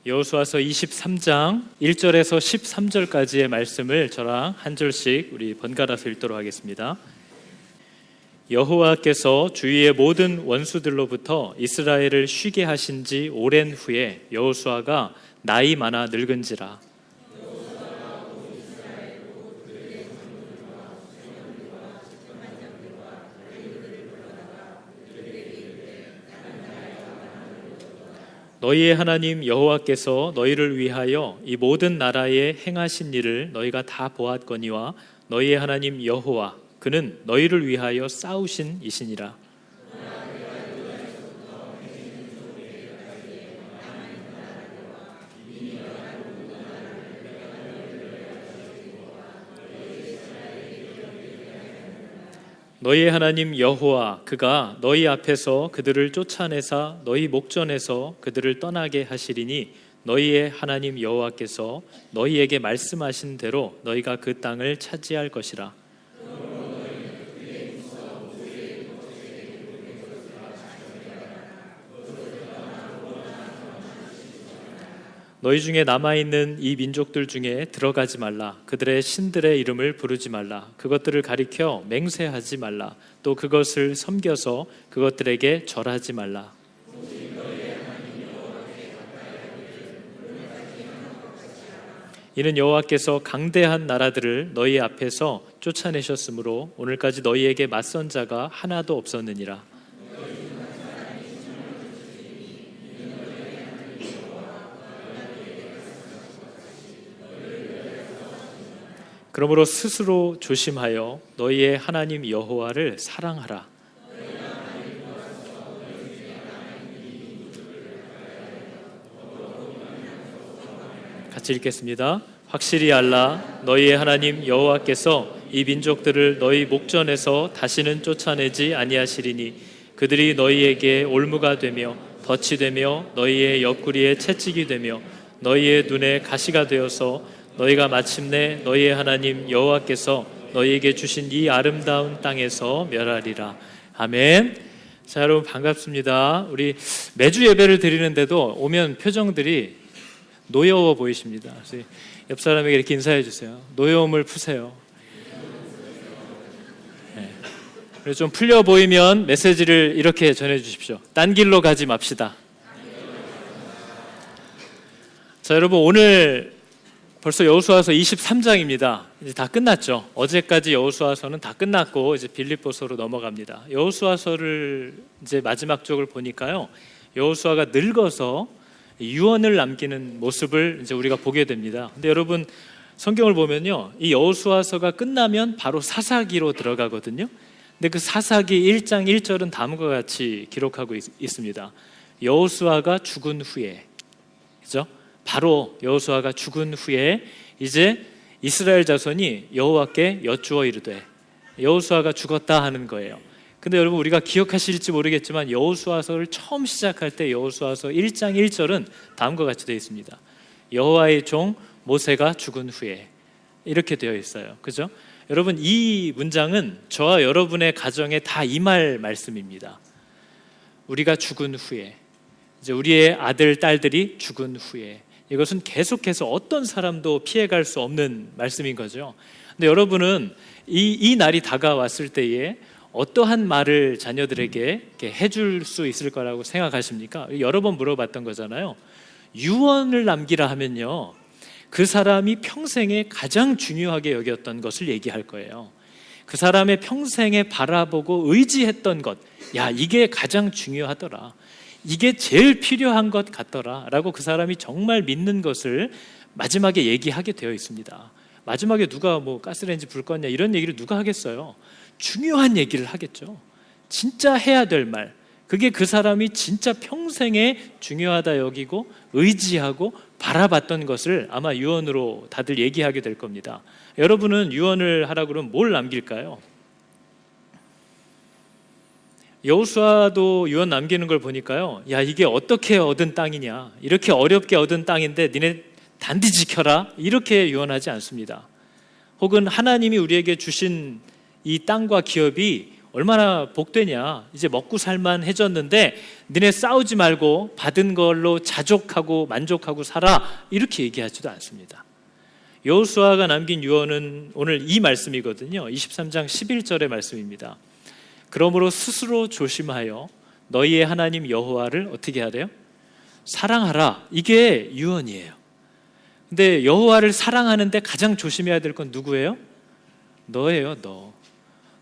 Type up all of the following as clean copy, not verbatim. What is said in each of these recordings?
여호수아서 23장 1절에서 13절까지의 말씀을 저랑 한 절씩 우리 번갈아서 읽도록 하겠습니다. 여호와께서 주위의 모든 원수들로부터 이스라엘을 쉬게 하신 지 오랜 후에 여호수아가 나이 많아 늙은지라. 너희의 하나님 여호와께서 너희를 위하여 이 모든 나라에 행하신 일을 너희가 다 보았거니와 너희의 하나님 여호와 그는 너희를 위하여 싸우신 이시니라. 너희의 하나님 여호와 그가 너희 앞에서 그들을 쫓아내사 너희 목전에서 그들을 떠나게 하시리니 너희의 하나님 여호와께서 너희에게 말씀하신 대로 너희가 그 땅을 차지할 것이라. 너희 중에 남아있는 이 민족들 중에 들어가지 말라. 그들의 신들의 이름을 부르지 말라. 그것들을 가리켜 맹세하지 말라. 또 그것을 섬겨서 그것들에게 절하지 말라. 이는 여호와께서 강대한 나라들을 너희 앞에서 쫓아내셨으므로 오늘까지 너희에게 맞선 자가 하나도 없었느니라. 그러므로 스스로 조심하여 너희의 하나님 여호와를 사랑하라. 같이 읽겠습니다. 확실히 알라. 너희의 하나님 여호와께서 이 민족들을 너희 목전에서 다시는 쫓아내지 아니하시리니 그들이 너희에게 올무가 되며 덫이 되며 너희의 옆구리에 채찍이 되며 너희의 눈에 가시가 되어서 너희가 마침내 너희의 하나님 여호와께서 너희에게 주신 이 아름다운 땅에서 멸하리라. 아멘. 자, 여러분 반갑습니다. 우리 매주 예배를 드리는데도 오면 표정들이 노여워 보이십니다. 그래서 옆 사람에게 이렇게 인사해 주세요. 노여움을 푸세요. 네. 그래서 좀 풀려 보이면 메시지를 이렇게 전해 주십시오. 딴 길로 가지 맙시다. 자, 여러분 오늘 벌써 여호수아서 23장입니다. 이제 다 끝났죠. 어제까지 여호수아서는 다 끝났고 이제 빌립보서로 넘어갑니다. 여호수아서를 이제 마지막 쪽을 보니까요. 여호수아가 늙어서 유언을 남기는 모습을 이제 우리가 보게 됩니다. 근데 여러분 성경을 보면요. 이 여호수아서가 끝나면 바로 사사기로 들어가거든요. 근데 그 사사기 1장 1절은 다음과 같이 기록하고 있습니다. 여호수아가 죽은 후에, 그죠? 바로 여호수아가 죽은 후에 이제 이스라엘 자손이 여호와께 여쭈어 이르되 여호수아가 죽었다 하는 거예요. 근데 여러분 우리가 기억하실지 모르겠지만 여호수아서를 처음 시작할 때 여호수아서 1장 1절은 다음과 같이 되어 있습니다. 여호와의 종 모세가 죽은 후에 이렇게 되어 있어요. 그죠? 여러분 이 문장은 저와 여러분의 가정에 다 임할 말씀입니다. 우리가 죽은 후에, 이제 우리의 아들 딸들이 죽은 후에, 이것은 계속해서 어떤 사람도 피해갈 수 없는 말씀인 거죠. 근데 여러분은 이 날이 다가왔을 때에 어떠한 말을 자녀들에게 해줄 수 있을 거라고 생각하십니까? 여러 번 물어봤던 거잖아요. 유언을 남기라 하면요, 그 사람이 평생에 가장 중요하게 여겼던 것을 얘기할 거예요. 그 사람의 평생에 바라보고 의지했던 것, 야 이게 가장 중요하더라, 이게 제일 필요한 것 같더라 라고 그 사람이 정말 믿는 것을 마지막에 얘기하게 되어 있습니다. 마지막에 누가 뭐 가스레인지 불 껐냐 이런 얘기를 누가 하겠어요? 중요한 얘기를 하겠죠. 진짜 해야 될 말, 그게 그 사람이 진짜 평생에 중요하다 여기고 의지하고 바라봤던 것을 아마 유언으로 다들 얘기하게 될 겁니다. 여러분은 유언을 하라고 그러면 뭘 남길까요? 여호수아도 유언 남기는 걸 보니까요, 야 이게 어떻게 얻은 땅이냐, 이렇게 어렵게 얻은 땅인데 니네 단디 지켜라, 이렇게 유언하지 않습니다. 혹은 하나님이 우리에게 주신 이 땅과 기업이 얼마나 복되냐. 이제 먹고 살만해졌는데 너네 싸우지 말고 받은 걸로 자족하고 만족하고 살아. 이렇게 얘기하지도 않습니다. 여호수아가 남긴 유언은 오늘 이 말씀이거든요. 23장 11절의 말씀입니다. 그러므로 스스로 조심하여 너희의 하나님 여호와를 어떻게 하래요? 사랑하라. 이게 유언이에요. 근데 여호와를 사랑하는데 가장 조심해야 될 건 누구예요? 너예요.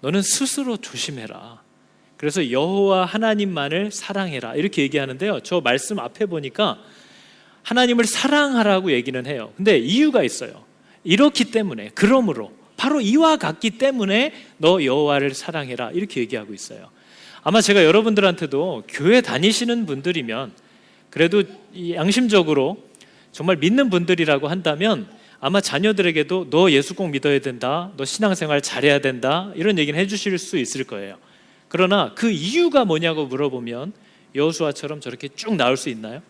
너는 스스로 조심해라. 그래서 여호와 하나님만을 사랑해라 이렇게 얘기하는데요. 저 말씀 앞에 보니까 하나님을 사랑하라고 얘기는 해요. 근데 이유가 있어요. 이렇기 때문에, 그러므로, 바로 이와 같기 때문에 너 여호와를 사랑해라 이렇게 얘기하고 있어요. 아마 제가 여러분들한테도 교회 다니시는 분들이면 그래도 양심적으로 정말 믿는 분들이라고 한다면 아마 자녀들에게도 너 예수 꼭 믿어야 된다, 너 신앙생활 잘해야 된다 이런 얘기는 해주실 수 있을 거예요. 그러나 그 이유가 뭐냐고 물어보면 여호수아처럼 저렇게 쭉 나올 수 있나요?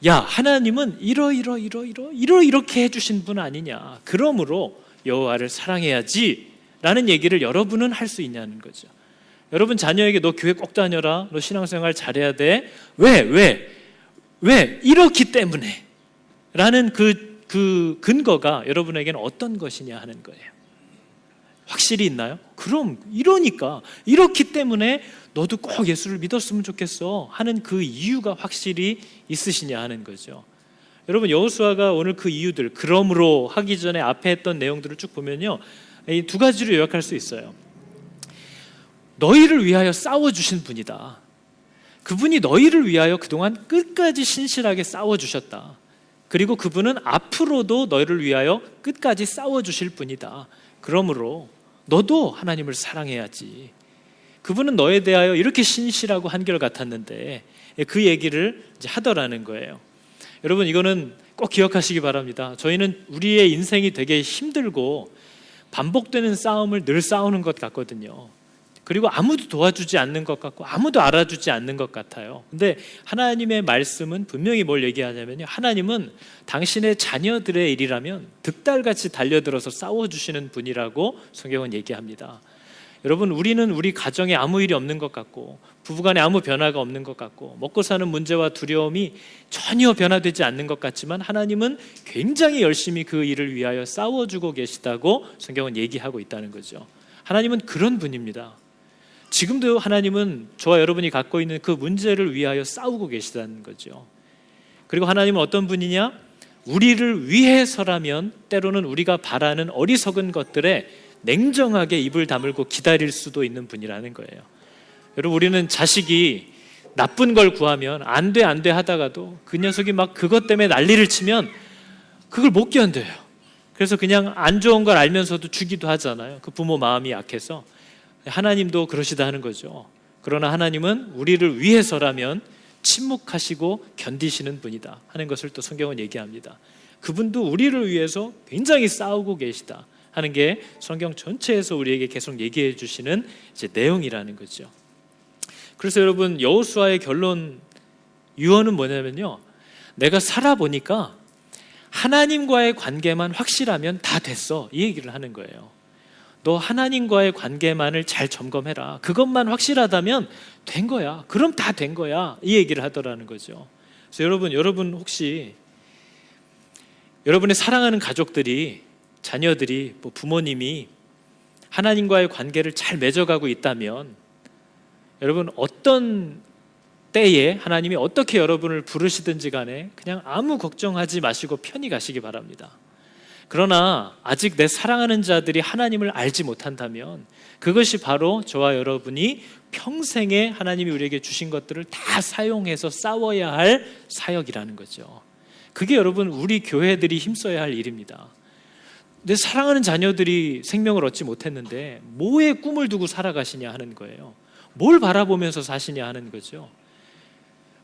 야, 하나님은 이렇게 해주신 분 아니냐, 그러므로 여호와를 사랑해야지 라는 얘기를 여러분은 할 수 있냐는 거죠. 여러분 자녀에게 너 교회 꼭 다녀라, 너 신앙생활 잘해야 돼. 왜? 이렇기 때문에 라는 그 근거가 여러분에게는 어떤 것이냐 하는 거예요. 확실히 있나요? 그럼 이러니까, 이렇기 때문에 너도 꼭 예수를 믿었으면 좋겠어 하는 그 이유가 확실히 있으시냐 하는 거죠. 여러분 여호수아가 오늘 그 이유들, 그러므로 하기 전에 앞에 했던 내용들을 쭉 보면요, 이 두 가지로 요약할 수 있어요. 너희를 위하여 싸워주신 분이다. 그분이 너희를 위하여 그동안 끝까지 신실하게 싸워주셨다. 그리고 그분은 앞으로도 너희를 위하여 끝까지 싸워주실 분이다. 그러므로 너도 하나님을 사랑해야지. 그분은 너에 대하여 이렇게 신실하고 한결같았는데 그 얘기를 이제 하더라는 거예요. 여러분 이거는 꼭 기억하시기 바랍니다. 저희는 우리의 인생이 되게 힘들고 반복되는 싸움을 늘 싸우는 것 같거든요. 그리고 아무도 도와주지 않는 것 같고 아무도 알아주지 않는 것 같아요. 근데 하나님의 말씀은 분명히 뭘 얘기하냐면요, 하나님은 당신의 자녀들의 일이라면 득달같이 달려들어서 싸워주시는 분이라고 성경은 얘기합니다. 여러분 우리는 우리 가정에 아무 일이 없는 것 같고 부부간에 아무 변화가 없는 것 같고 먹고 사는 문제와 두려움이 전혀 변화되지 않는 것 같지만 하나님은 굉장히 열심히 그 일을 위하여 싸워주고 계시다고 성경은 얘기하고 있다는 거죠. 하나님은 그런 분입니다. 지금도 하나님은 저와 여러분이 갖고 있는 그 문제를 위하여 싸우고 계시다는 거죠. 그리고 하나님은 어떤 분이냐? 우리를 위해서라면 때로는 우리가 바라는 어리석은 것들에 냉정하게 입을 다물고 기다릴 수도 있는 분이라는 거예요. 여러분 우리는 자식이 나쁜 걸 구하면 안 돼 하다가도 그 녀석이 막 그것 때문에 난리를 치면 그걸 못 견뎌요. 그래서 그냥 안 좋은 걸 알면서도 주기도 하잖아요. 그 부모 마음이 약해서. 하나님도 그러시다 하는 거죠. 그러나 하나님은 우리를 위해서라면 침묵하시고 견디시는 분이다 하는 것을 또 성경은 얘기합니다. 그분도 우리를 위해서 굉장히 싸우고 계시다 하는 게 성경 전체에서 우리에게 계속 얘기해 주시는 이제 내용이라는 거죠. 그래서 여러분 여호수아의 결론 유언은 뭐냐면요, 내가 살아보니까 하나님과의 관계만 확실하면 다 됐어 이 얘기를 하는 거예요. 너 하나님과의 관계만을 잘 점검해라. 그것만 확실하다면 된 거야. 그럼 다 된 거야. 이 얘기를 하더라는 거죠. 그래서 여러분 혹시 여러분의 사랑하는 가족들이, 자녀들이, 부모님이 하나님과의 관계를 잘 맺어가고 있다면 여러분 어떤 때에 하나님이 어떻게 여러분을 부르시든지 간에 그냥 아무 걱정하지 마시고 편히 가시기 바랍니다. 그러나 아직 내 사랑하는 자들이 하나님을 알지 못한다면 그것이 바로 저와 여러분이 평생에 하나님이 우리에게 주신 것들을 다 사용해서 싸워야 할 사역이라는 거죠. 그게 여러분 우리 교회들이 힘써야 할 일입니다. 내 사랑하는 자녀들이 생명을 얻지 못했는데 뭐에 꿈을 두고 살아가시냐 하는 거예요. 뭘 바라보면서 사시냐 하는 거죠.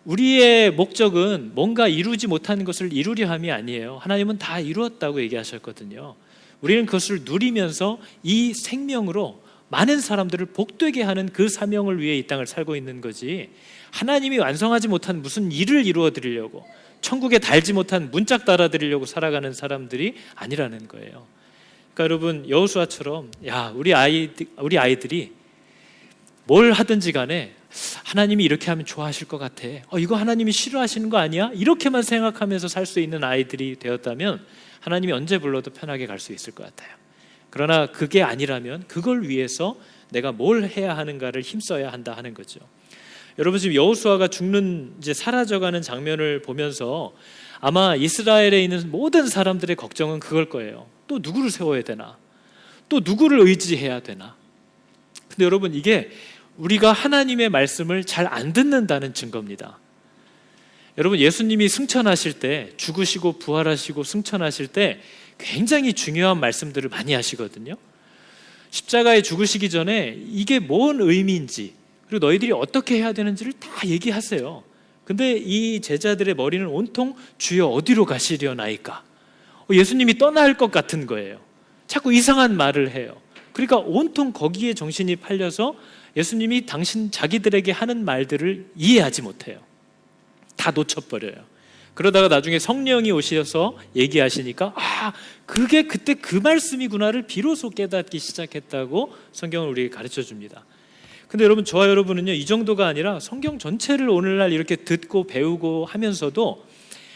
우리의 목적은 뭔가 이루지 못한 것을 이루려 함이 아니에요. 하나님은 다 이루었다고 얘기하셨거든요. 우리는 그것을 누리면서 이 생명으로 많은 사람들을 복되게 하는 그 사명을 위해 이 땅을 살고 있는 거지, 하나님이 완성하지 못한 무슨 일을 이루어 드리려고, 천국에 달지 못한 문짝 달아 드리려고 살아가는 사람들이 아니라는 거예요. 그러니까 여러분 여호수아처럼 우리 아이들이 뭘 하든지 간에 하나님이 이렇게 하면 좋아하실 것 같아. 이거 하나님이 싫어하시는 거 아니야? 이렇게만 생각하면서 살 수 있는 아이들이 되었다면 하나님이 언제 불러도 편하게 갈 수 있을 것 같아요. 그러나 그게 아니라면 그걸 위해서 내가 뭘 해야 하는가를 힘써야 한다 하는 거죠. 여러분, 지금 여호수아가 죽는, 이제 사라져가는 장면을 보면서 아마 이스라엘에 있는 모든 사람들의 걱정은 그걸 거예요. 또 누구를 세워야 되나? 또 누구를 의지해야 되나? 근데 여러분, 이게 우리가 하나님의 말씀을 잘 안 듣는다는 증거입니다. 여러분, 예수님이 승천하실 때, 죽으시고 부활하시고 승천하실 때 굉장히 중요한 말씀들을 많이 하시거든요. 십자가에 죽으시기 전에 이게 뭔 의미인지, 그리고 너희들이 어떻게 해야 되는지를 다 얘기하세요. 근데 이 제자들의 머리는 온통 주여 어디로 가시려나이까? 예수님이 떠날 것 같은 거예요. 자꾸 이상한 말을 해요. 그러니까 온통 거기에 정신이 팔려서 예수님이 자기들에게 하는 말들을 이해하지 못해요. 다 놓쳐버려요. 그러다가 나중에 성령이 오셔서 얘기하시니까 그게 그때 그 말씀이구나를 비로소 깨닫기 시작했다고 성경은 우리에게 가르쳐 줍니다. 근데 여러분, 저와 여러분은요, 이 정도가 아니라 성경 전체를 오늘날 이렇게 듣고 배우고 하면서도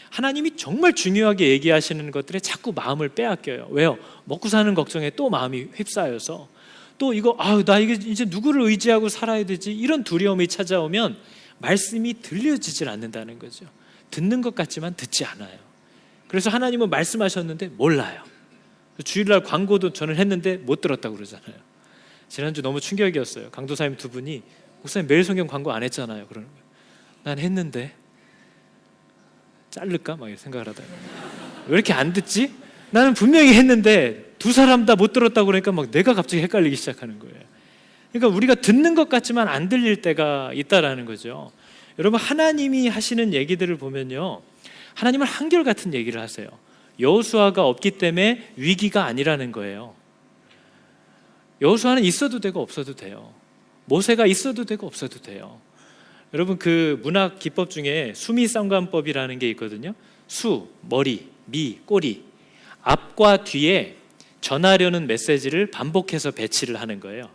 하나님이 정말 중요하게 얘기하시는 것들에 자꾸 마음을 빼앗겨요. 왜요? 먹고 사는 걱정에 또 마음이 휩싸여서, 또 이거 나 이제 누구를 의지하고 살아야 되지, 이런 두려움이 찾아오면 말씀이 들려지질 않는다는 거죠. 듣는 것 같지만 듣지 않아요. 그래서 하나님은 말씀하셨는데 몰라요. 주일날 광고도 저는 했는데 못 들었다고 그러잖아요. 지난주 너무 충격이었어요. 강도사님 두 분이 목사님 매일 성경 광고 안 했잖아요. 그러는 거예요. 난 했는데 자를까? 막 생각을 하다가 왜 이렇게 안 듣지? 나는 분명히 했는데 두 사람 다 못 들었다고 그러니까 막 내가 갑자기 헷갈리기 시작하는 거예요. 그러니까 우리가 듣는 것 같지만 안 들릴 때가 있다라는 거죠. 여러분, 하나님이 하시는 얘기들을 보면요, 하나님은 한결같은 얘기를 하세요. 여호수아가 없기 때문에 위기가 아니라는 거예요. 여호수아는 있어도 되고 없어도 돼요. 모세가 있어도 되고 없어도 돼요. 여러분, 그 문학 기법 중에 수미상관법이라는 게 있거든요. 수, 머리, 미, 꼬리, 앞과 뒤에 전하려는 메시지를 반복해서 배치를 하는 거예요.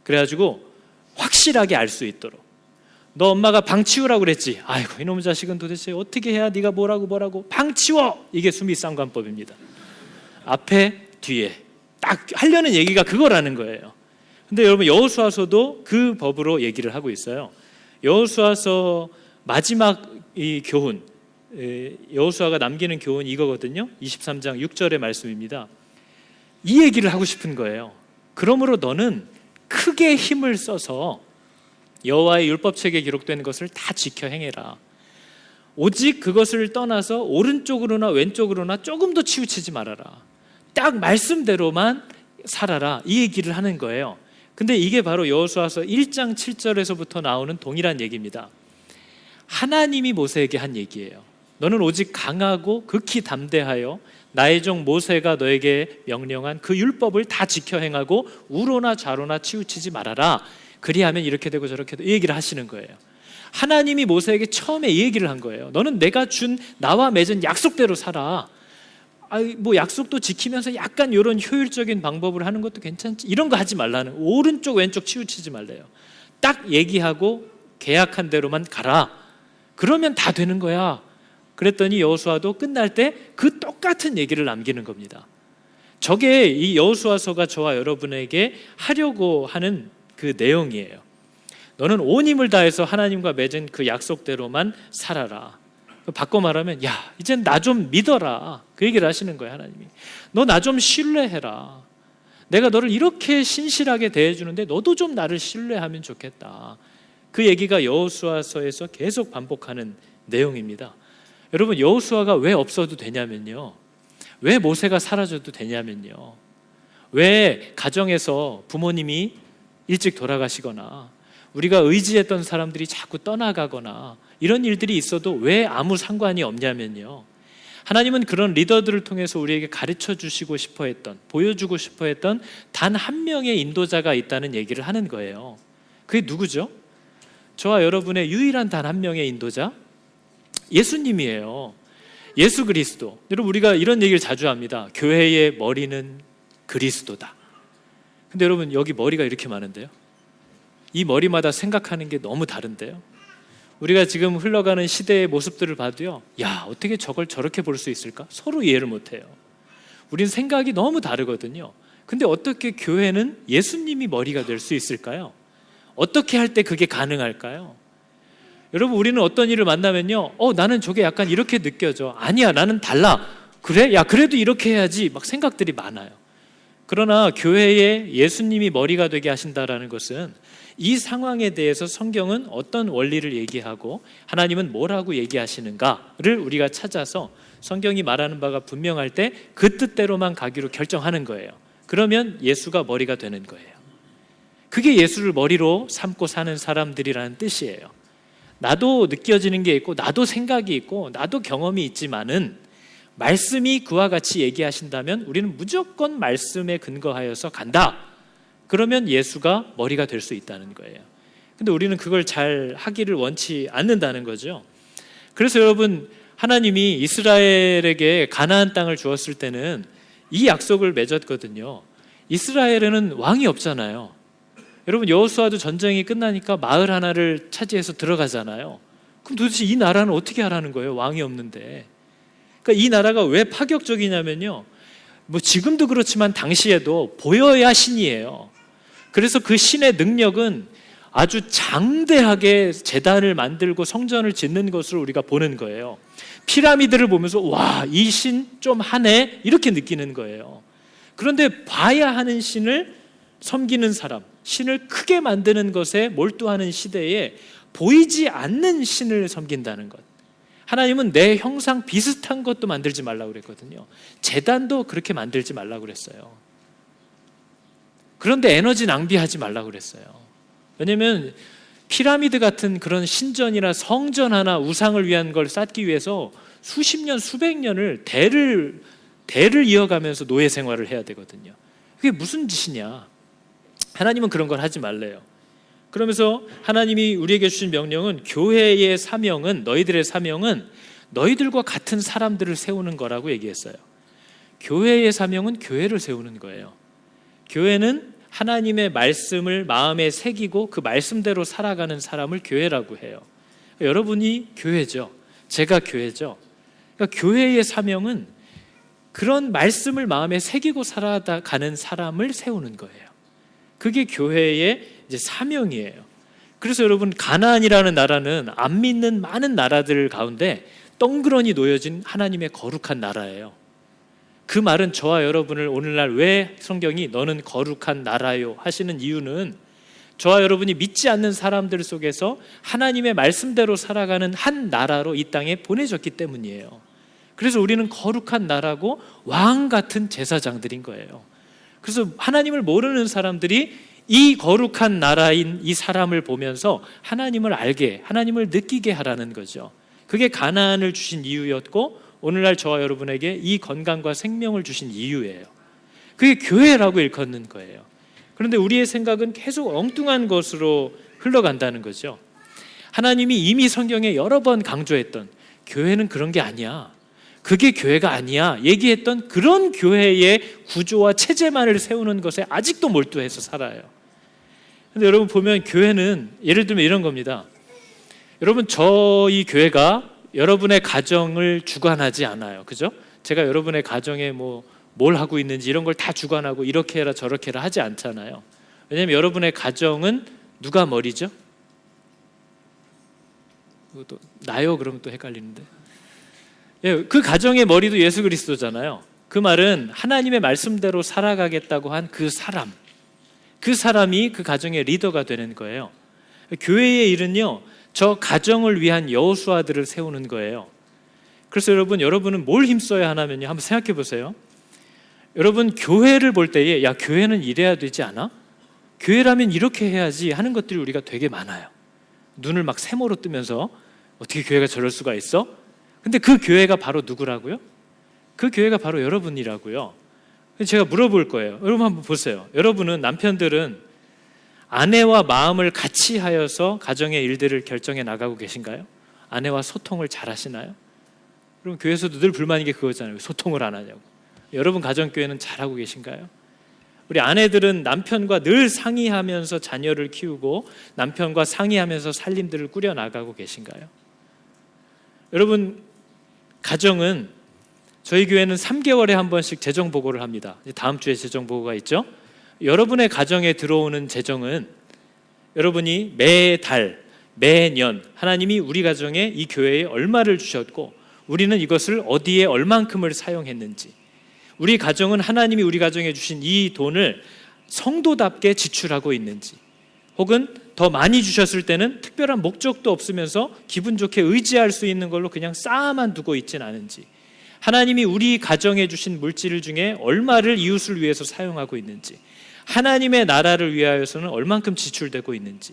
그래가지고 확실하게 알 수 있도록. 너 엄마가 방 치우라고 그랬지? 아이고, 이놈의 자식은 도대체 어떻게 해야 네가 뭐라고 방 치워! 이게 수미상관법입니다. 앞에 뒤에 딱 하려는 얘기가 그거라는 거예요. 근데 여러분, 여호수아서도 그 법으로 얘기를 하고 있어요. 여호수아서 마지막 이 교훈, 여호수아가 남기는 교훈 이거거든요. 23장 6절의 말씀입니다. 이 얘기를 하고 싶은 거예요. 그러므로 너는 크게 힘을 써서 여호와의 율법책에 기록된 것을 다 지켜 행해라. 오직 그것을 떠나서 오른쪽으로나 왼쪽으로나 조금도 치우치지 말아라. 딱 말씀대로만 살아라. 이 얘기를 하는 거예요. 근데 이게 바로 여호수아서 1장 7절에서부터 나오는 동일한 얘기입니다. 하나님이 모세에게 한 얘기예요. 너는 오직 강하고 극히 담대하여 나의 종 모세가 너에게 명령한 그 율법을 다 지켜 행하고 우로나 좌로나 치우치지 말아라. 그리하면 이렇게 되고 저렇게 되고, 이 얘기를 하시는 거예요. 하나님이 모세에게 처음에 이 얘기를 한 거예요. 너는 내가 준 나와 맺은 약속대로 살아. 뭐 약속도 지키면서 약간 이런 효율적인 방법을 하는 것도 괜찮지, 이런 거 하지 말라는, 오른쪽 왼쪽 치우치지 말래요. 딱 얘기하고 계약한 대로만 가라. 그러면 다 되는 거야. 그랬더니 여호수아도 끝날 때 그 똑같은 얘기를 남기는 겁니다. 저게 이 여호수아서가 저와 여러분에게 하려고 하는 그 내용이에요. 너는 온 힘을 다해서 하나님과 맺은 그 약속대로만 살아라. 바꿔 말하면, 야, 이젠 나 좀 믿어라. 그 얘기를 하시는 거예요. 하나님이 너 나 좀 신뢰해라. 내가 너를 이렇게 신실하게 대해주는데 너도 좀 나를 신뢰하면 좋겠다. 그 얘기가 여호수아서에서 계속 반복하는 내용입니다. 여러분, 여호수아가 왜 없어도 되냐면요, 왜 모세가 사라져도 되냐면요, 왜 가정에서 부모님이 일찍 돌아가시거나 우리가 의지했던 사람들이 자꾸 떠나가거나 이런 일들이 있어도 왜 아무 상관이 없냐면요, 하나님은 그런 리더들을 통해서 우리에게 가르쳐 주시고 싶어 했던, 보여주고 싶어 했던 단 한 명의 인도자가 있다는 얘기를 하는 거예요. 그게 누구죠? 저와 여러분의 유일한 단 한 명의 인도자, 예수님이에요. 예수 그리스도. 여러분, 우리가 이런 얘기를 자주 합니다. 교회의 머리는 그리스도다. 근데 여러분, 여기 머리가 이렇게 많은데요, 이 머리마다 생각하는 게 너무 다른데요. 우리가 지금 흘러가는 시대의 모습들을 봐도요, 야, 어떻게 저걸 저렇게 볼 수 있을까? 서로 이해를 못해요. 우린 생각이 너무 다르거든요. 근데 어떻게 교회는 예수님이 머리가 될 수 있을까요? 어떻게 할 때 그게 가능할까요? 여러분, 우리는 어떤 일을 만나면요, 나는 저게 약간 이렇게 느껴져. 아니야, 나는 달라. 그래? 야, 그래도 이렇게 해야지. 막 생각들이 많아요. 그러나 교회에 예수님이 머리가 되게 하신다라는 것은 이 상황에 대해서 성경은 어떤 원리를 얘기하고 하나님은 뭐라고 얘기하시는가를 우리가 찾아서 성경이 말하는 바가 분명할 때 그 뜻대로만 가기로 결정하는 거예요. 그러면 예수가 머리가 되는 거예요. 그게 예수를 머리로 삼고 사는 사람들이라는 뜻이에요. 나도 느껴지는 게 있고 나도 생각이 있고 나도 경험이 있지만은 말씀이 그와 같이 얘기하신다면 우리는 무조건 말씀에 근거하여서 간다. 그러면 예수가 머리가 될 수 있다는 거예요. 근데 우리는 그걸 잘 하기를 원치 않는다는 거죠. 그래서 여러분, 하나님이 이스라엘에게 가나안 땅을 주었을 때는 이 약속을 맺었거든요. 이스라엘에는 왕이 없잖아요. 여러분, 여호수아도 전쟁이 끝나니까 마을 하나를 차지해서 들어가잖아요. 그럼 도대체 이 나라는 어떻게 하라는 거예요? 왕이 없는데. 그러니까 이 나라가 왜 파격적이냐면요, 뭐 지금도 그렇지만 당시에도 보여야 신이에요. 그래서 그 신의 능력은 아주 장대하게 제단을 만들고 성전을 짓는 것으로 우리가 보는 거예요. 피라미드를 보면서 와, 이 신 좀 하네 이렇게 느끼는 거예요. 그런데 봐야 하는 신을 섬기는 사람, 신을 크게 만드는 것에 몰두하는 시대에 보이지 않는 신을 섬긴다는 것. 하나님은 내 형상 비슷한 것도 만들지 말라고 그랬거든요. 제단도 그렇게 만들지 말라고 그랬어요. 그런데 에너지 낭비하지 말라고 그랬어요. 왜냐하면 피라미드 같은 그런 신전이나 성전 하나, 우상을 위한 걸 쌓기 위해서 수십 년, 수백 년을 대를 이어가면서 노예 생활을 해야 되거든요. 그게 무슨 짓이냐? 하나님은 그런 걸 하지 말래요. 그러면서 하나님이 우리에게 주신 명령은, 교회의 사명은, 너희들의 사명은 너희들과 같은 사람들을 세우는 거라고 얘기했어요. 교회의 사명은 교회를 세우는 거예요. 교회는 하나님의 말씀을 마음에 새기고 그 말씀대로 살아가는 사람을 교회라고 해요. 여러분이 교회죠. 제가 교회죠. 그러니까 교회의 사명은 그런 말씀을 마음에 새기고 살아가는 사람을 세우는 거예요. 그게 교회의 이제 사명이에요. 그래서 여러분, 가나안이라는 나라는 안 믿는 많은 나라들 가운데 덩그러니 놓여진 하나님의 거룩한 나라예요. 그 말은 저와 여러분을 오늘날 왜 성경이 너는 거룩한 나라요 하시는 이유는 저와 여러분이 믿지 않는 사람들 속에서 하나님의 말씀대로 살아가는 한 나라로 이 땅에 보내졌기 때문이에요. 그래서 우리는 거룩한 나라고 왕 같은 제사장들인 거예요. 그래서 하나님을 모르는 사람들이 이 거룩한 나라인 이 사람을 보면서 하나님을 알게, 하나님을 느끼게 하라는 거죠. 그게 가나안을 주신 이유였고 오늘날 저와 여러분에게 이 건강과 생명을 주신 이유예요. 그게 교회라고 일컫는 거예요. 그런데 우리의 생각은 계속 엉뚱한 것으로 흘러간다는 거죠. 하나님이 이미 성경에 여러 번 강조했던, 교회는 그런 게 아니야, 그게 교회가 아니야 얘기했던 그런 교회의 구조와 체제만을 세우는 것에 아직도 몰두해서 살아요. 근데 여러분 보면 교회는 예를 들면 이런 겁니다. 여러분, 저희 교회가 여러분의 가정을 주관하지 않아요. 그죠? 제가 여러분의 가정에 뭘 하고 있는지 이런 걸 다 주관하고 이렇게 해라 저렇게 해라 하지 않잖아요. 왜냐하면 여러분의 가정은 누가 머리죠? 또 나요? 그러면 또 헷갈리는데. 예, 그 가정의 머리도 예수 그리스도잖아요. 그 말은 하나님의 말씀대로 살아가겠다고 한 그 사람, 그 사람이 그 가정의 리더가 되는 거예요. 교회의 일은요, 저 가정을 위한 여호수아들을 세우는 거예요. 그래서 여러분은 뭘 힘써야 하냐면요, 한번 생각해 보세요. 여러분, 교회를 볼 때에 야, 교회는 이래야 되지 않아? 교회라면 이렇게 해야지 하는 것들이 우리가 되게 많아요. 눈을 막 세모로 뜨면서 어떻게 교회가 저럴 수가 있어? 근데 그 교회가 바로 누구라고요? 그 교회가 바로 여러분이라고요. 제가 물어볼 거예요. 여러분 한번 보세요. 여러분은, 남편들은 아내와 마음을 같이 하여서 가정의 일들을 결정해 나가고 계신가요? 아내와 소통을 잘 하시나요? 그럼 교회에서도 늘 불만인 게 그거잖아요. 소통을 안 하냐고. 여러분 가정교회는 잘하고 계신가요? 우리 아내들은 남편과 늘 상의하면서 자녀를 키우고 남편과 상의하면서 살림들을 꾸려나가고 계신가요? 여러분, 가정은 저희 교회는 3개월에 한 번씩 재정보고를 합니다. 다음 주에 재정보고가 있죠. 여러분의 가정에 들어오는 재정은 여러분이 매달, 매년 하나님이 우리 가정에 이 교회에 얼마를 주셨고 우리는 이것을 어디에 얼만큼을 사용했는지, 우리 가정은 하나님이 우리 가정에 주신 이 돈을 성도답게 지출하고 있는지, 혹은 더 많이 주셨을 때는 특별한 목적도 없으면서 기분 좋게 의지할 수 있는 걸로 그냥 쌓아만 두고 있진 않은지, 하나님이 우리 가정에 주신 물질 중에 얼마를 이웃을 위해서 사용하고 있는지, 하나님의 나라를 위하여서는 얼만큼 지출되고 있는지,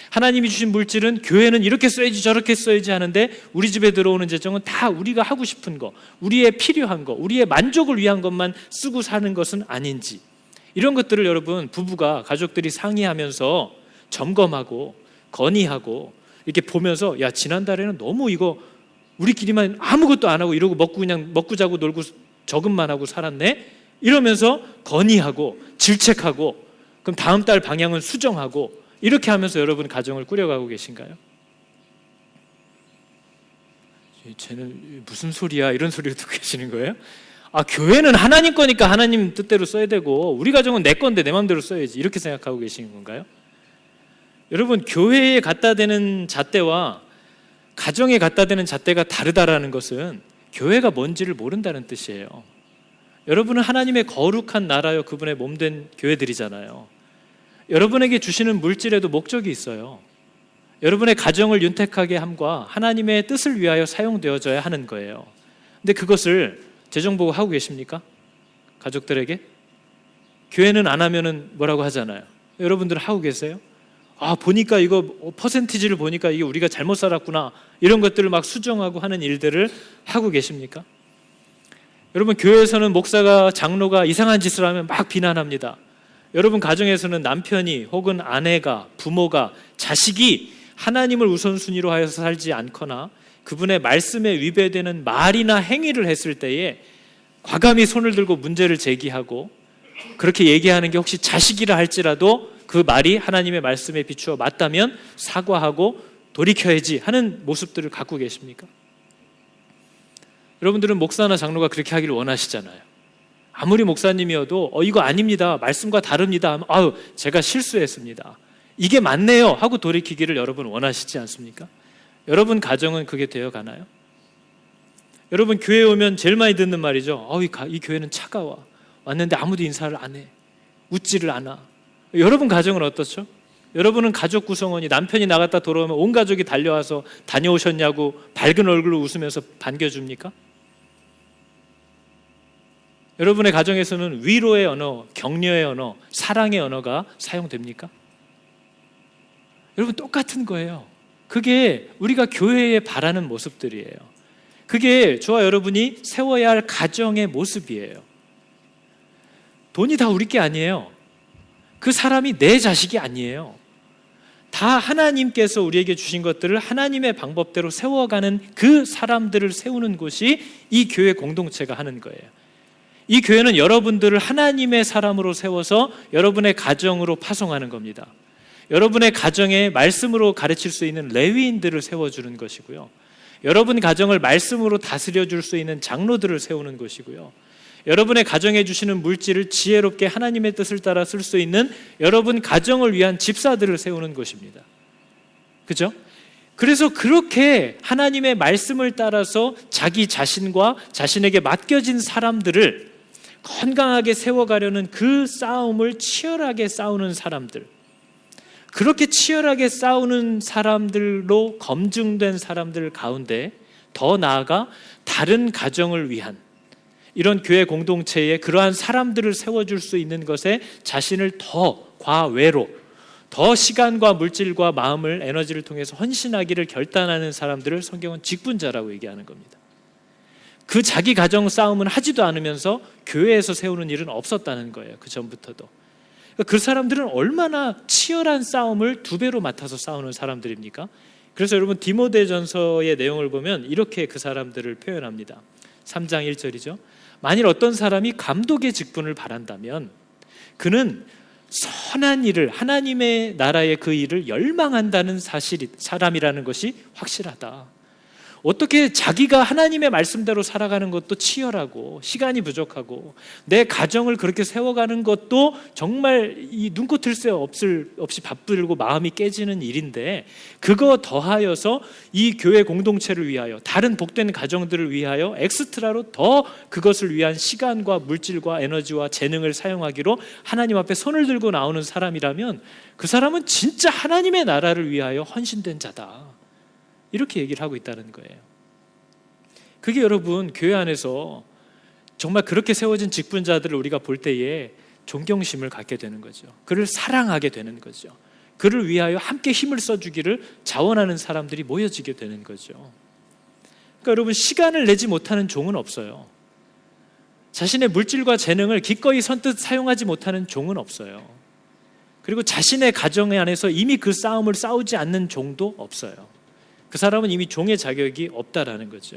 하나님이 주신 물질은 교회는 이렇게 써야지 저렇게 써야지 하는데 우리 집에 들어오는 재정은 다 우리가 하고 싶은 거, 우리의 필요한 거, 우리의 만족을 위한 것만 쓰고 사는 것은 아닌지, 이런 것들을 여러분, 부부가, 가족들이 상의하면서 점검하고 건의하고 이렇게 보면서, 야, 지난달에는 너무 이거 우리끼리만 아무것도 안 하고 이러고 그냥 먹고 자고 놀고 저금만 하고 살았네, 이러면서 건의하고 질책하고, 그럼 다음 달 방향은 수정하고, 이렇게 하면서 여러분 가정을 꾸려가고 계신가요? 쟤는 무슨 소리야, 이런 소리를 듣고 계시는 거예요? 아, 교회는 하나님 거니까 하나님 뜻대로 써야 되고 우리 가정은 내 건데 내 마음대로 써야지, 이렇게 생각하고 계시는 건가요? 여러분, 교회에 갖다 대는 잣대와 가정에 갖다 대는 잣대가 다르다라는 것은 교회가 뭔지를 모른다는 뜻이에요. 여러분은 하나님의 거룩한 나라요 그분의 몸된 교회들이잖아요. 여러분에게 주시는 물질에도 목적이 있어요. 여러분의 가정을 윤택하게 함과 하나님의 뜻을 위하여 사용되어져야 하는 거예요. 근데 그것을 재정보고 하고 계십니까? 가족들에게? 교회는 안 하면은 뭐라고 하잖아요. 여러분들은 하고 계세요? 아, 보니까 이거 퍼센티지를 보니까 이게 우리가 잘못 살았구나, 이런 것들을 막 수정하고 하는 일들을 하고 계십니까? 여러분, 교회에서는 목사가, 장로가 이상한 짓을 하면 막 비난합니다. 여러분 가정에서는 남편이 혹은 아내가, 부모가, 자식이 하나님을 우선순위로 하여서 살지 않거나 그분의 말씀에 위배되는 말이나 행위를 했을 때에 과감히 손을 들고 문제를 제기하고, 그렇게 얘기하는 게 혹시 자식이라 할지라도 그 말이 하나님의 말씀에 비추어 맞다면 사과하고 돌이켜야지 하는 모습들을 갖고 계십니까? 여러분들은 목사나 장로가 그렇게 하기를 원하시잖아요. 아무리 목사님이어도 이거 아닙니다, 말씀과 다릅니다 하면, 아유, 제가 실수했습니다, 이게 맞네요 하고 돌이키기를 여러분 원하시지 않습니까? 여러분 가정은 그게 되어 가나요? 여러분, 교회에 오면 제일 많이 듣는 말이죠. 이 교회는 차가워, 왔는데 아무도 인사를 안 해, 웃지를 않아. 여러분 가정은 어떻죠? 여러분은 가족 구성원이 남편이 나갔다 돌아오면 온 가족이 달려와서 다녀오셨냐고 밝은 얼굴로 웃으면서 반겨줍니까? 여러분의 가정에서는 위로의 언어, 격려의 언어, 사랑의 언어가 사용됩니까? 여러분, 똑같은 거예요. 그게 우리가 교회에 바라는 모습들이에요. 그게 저와 여러분이 세워야 할 가정의 모습이에요. 돈이 다 우리 게 아니에요. 그 사람이 내 자식이 아니에요. 다 하나님께서 우리에게 주신 것들을 하나님의 방법대로 세워가는 그 사람들을 세우는 곳이 이 교회 공동체가 하는 거예요. 이 교회는 여러분들을 하나님의 사람으로 세워서 여러분의 가정으로 파송하는 겁니다. 여러분의 가정에 말씀으로 가르칠 수 있는 레위인들을 세워주는 것이고요, 여러분 가정을 말씀으로 다스려줄 수 있는 장로들을 세우는 것이고요, 여러분의 가정에 주시는 물질을 지혜롭게 하나님의 뜻을 따라 쓸 수 있는 여러분 가정을 위한 집사들을 세우는 것입니다. 그죠? 그래서 그렇게 하나님의 말씀을 따라서 자기 자신과 자신에게 맡겨진 사람들을 건강하게 세워가려는 그 싸움을 치열하게 싸우는 사람들, 그렇게 치열하게 싸우는 사람들로 검증된 사람들 가운데 더 나아가 다른 가정을 위한 이런 교회 공동체에 그러한 사람들을 세워줄 수 있는 것에 자신을 더 과외로, 더 시간과 물질과 마음을, 에너지를 통해서 헌신하기를 결단하는 사람들을 성경은 직분자라고 얘기하는 겁니다. 그 자기 가정 싸움은 하지도 않으면서 교회에서 세우는 일은 없었다는 거예요. 그 전부터도. 그 사람들은 얼마나 치열한 싸움을 두 배로 맡아서 싸우는 사람들입니까? 그래서 여러분, 디모데전서의 내용을 보면 이렇게 그 사람들을 표현합니다. 3장 1절이죠. 만일 어떤 사람이 감독의 직분을 바란다면 그는 선한 일을, 하나님의 나라의 그 일을 열망한다는 사람이라는 것이 확실하다. 어떻게 자기가 하나님의 말씀대로 살아가는 것도 치열하고 시간이 부족하고 내 가정을 그렇게 세워가는 것도 정말 이 눈꽃을 새 없이 바쁘고 마음이 깨지는 일인데, 그거 더하여서 이 교회 공동체를 위하여, 다른 복된 가정들을 위하여 엑스트라로 더 그것을 위한 시간과 물질과 에너지와 재능을 사용하기로 하나님 앞에 손을 들고 나오는 사람이라면 그 사람은 진짜 하나님의 나라를 위하여 헌신된 자다, 이렇게 얘기를 하고 있다는 거예요. 그게 여러분, 교회 안에서 정말 그렇게 세워진 직분자들을 우리가 볼 때에 존경심을 갖게 되는 거죠. 그를 사랑하게 되는 거죠. 그를 위하여 함께 힘을 써주기를 자원하는 사람들이 모여지게 되는 거죠. 그러니까 여러분, 시간을 내지 못하는 종은 없어요. 자신의 물질과 재능을 기꺼이 선뜻 사용하지 못하는 종은 없어요. 그리고 자신의 가정 안에서 이미 그 싸움을 싸우지 않는 종도 없어요. 그 사람은 이미 종의 자격이 없다라는 거죠.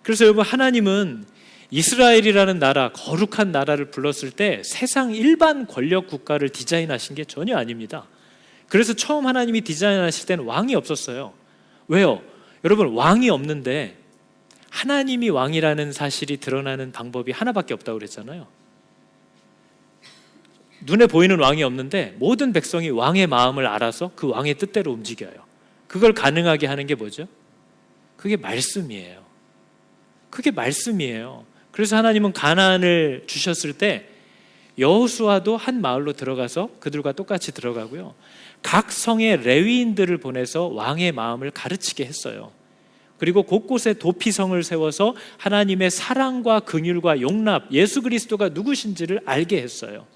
그래서 여러분, 하나님은 이스라엘이라는 나라, 거룩한 나라를 불렀을 때 세상 일반 권력 국가를 디자인하신 게 전혀 아닙니다. 그래서 처음 하나님이 디자인하실 때는 왕이 없었어요. 왜요? 여러분, 왕이 없는데 하나님이 왕이라는 사실이 드러나는 방법이 하나밖에 없다고 그랬잖아요. 눈에 보이는 왕이 없는데 모든 백성이 왕의 마음을 알아서 그 왕의 뜻대로 움직여요. 그걸 가능하게 하는 게 뭐죠? 그게 말씀이에요. 그게 말씀이에요. 그래서 하나님은 가나안을 주셨을 때 여호수아도 한 마을로 들어가서 그들과 똑같이 들어가고요, 각 성의 레위인들을 보내서 왕의 마음을 가르치게 했어요. 그리고 곳곳에 도피성을 세워서 하나님의 사랑과 긍휼과 용납, 예수 그리스도가 누구신지를 알게 했어요.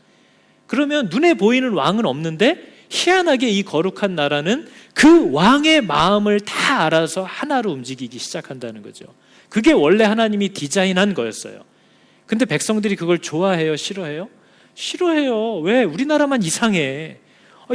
그러면 눈에 보이는 왕은 없는데 희한하게 이 거룩한 나라는 그 왕의 마음을 다 알아서 하나로 움직이기 시작한다는 거죠. 그게 원래 하나님이 디자인한 거였어요. 근데 백성들이 그걸 좋아해요? 싫어해요? 싫어해요. 왜? 우리나라만 이상해.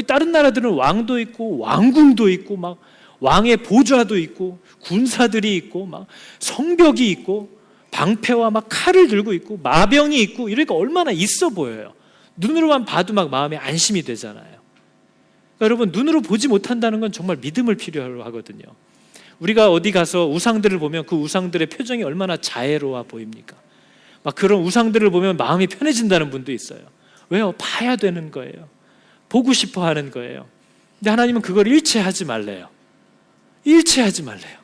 다른 나라들은 왕도 있고 왕궁도 있고 막 왕의 보좌도 있고 군사들이 있고 막 성벽이 있고 방패와 막 칼을 들고 있고 마병이 있고, 이러니까 얼마나 있어 보여요. 눈으로만 봐도 막 마음에 안심이 되잖아요. 그러니까 여러분, 눈으로 보지 못한다는 건 정말 믿음을 필요로 하거든요. 우리가 어디 가서 우상들을 보면 그 우상들의 표정이 얼마나 자애로워 보입니까? 막 그런 우상들을 보면 마음이 편해진다는 분도 있어요. 왜요? 봐야 되는 거예요. 보고 싶어 하는 거예요. 근데 하나님은 그걸 일체하지 말래요. 일체하지 말래요.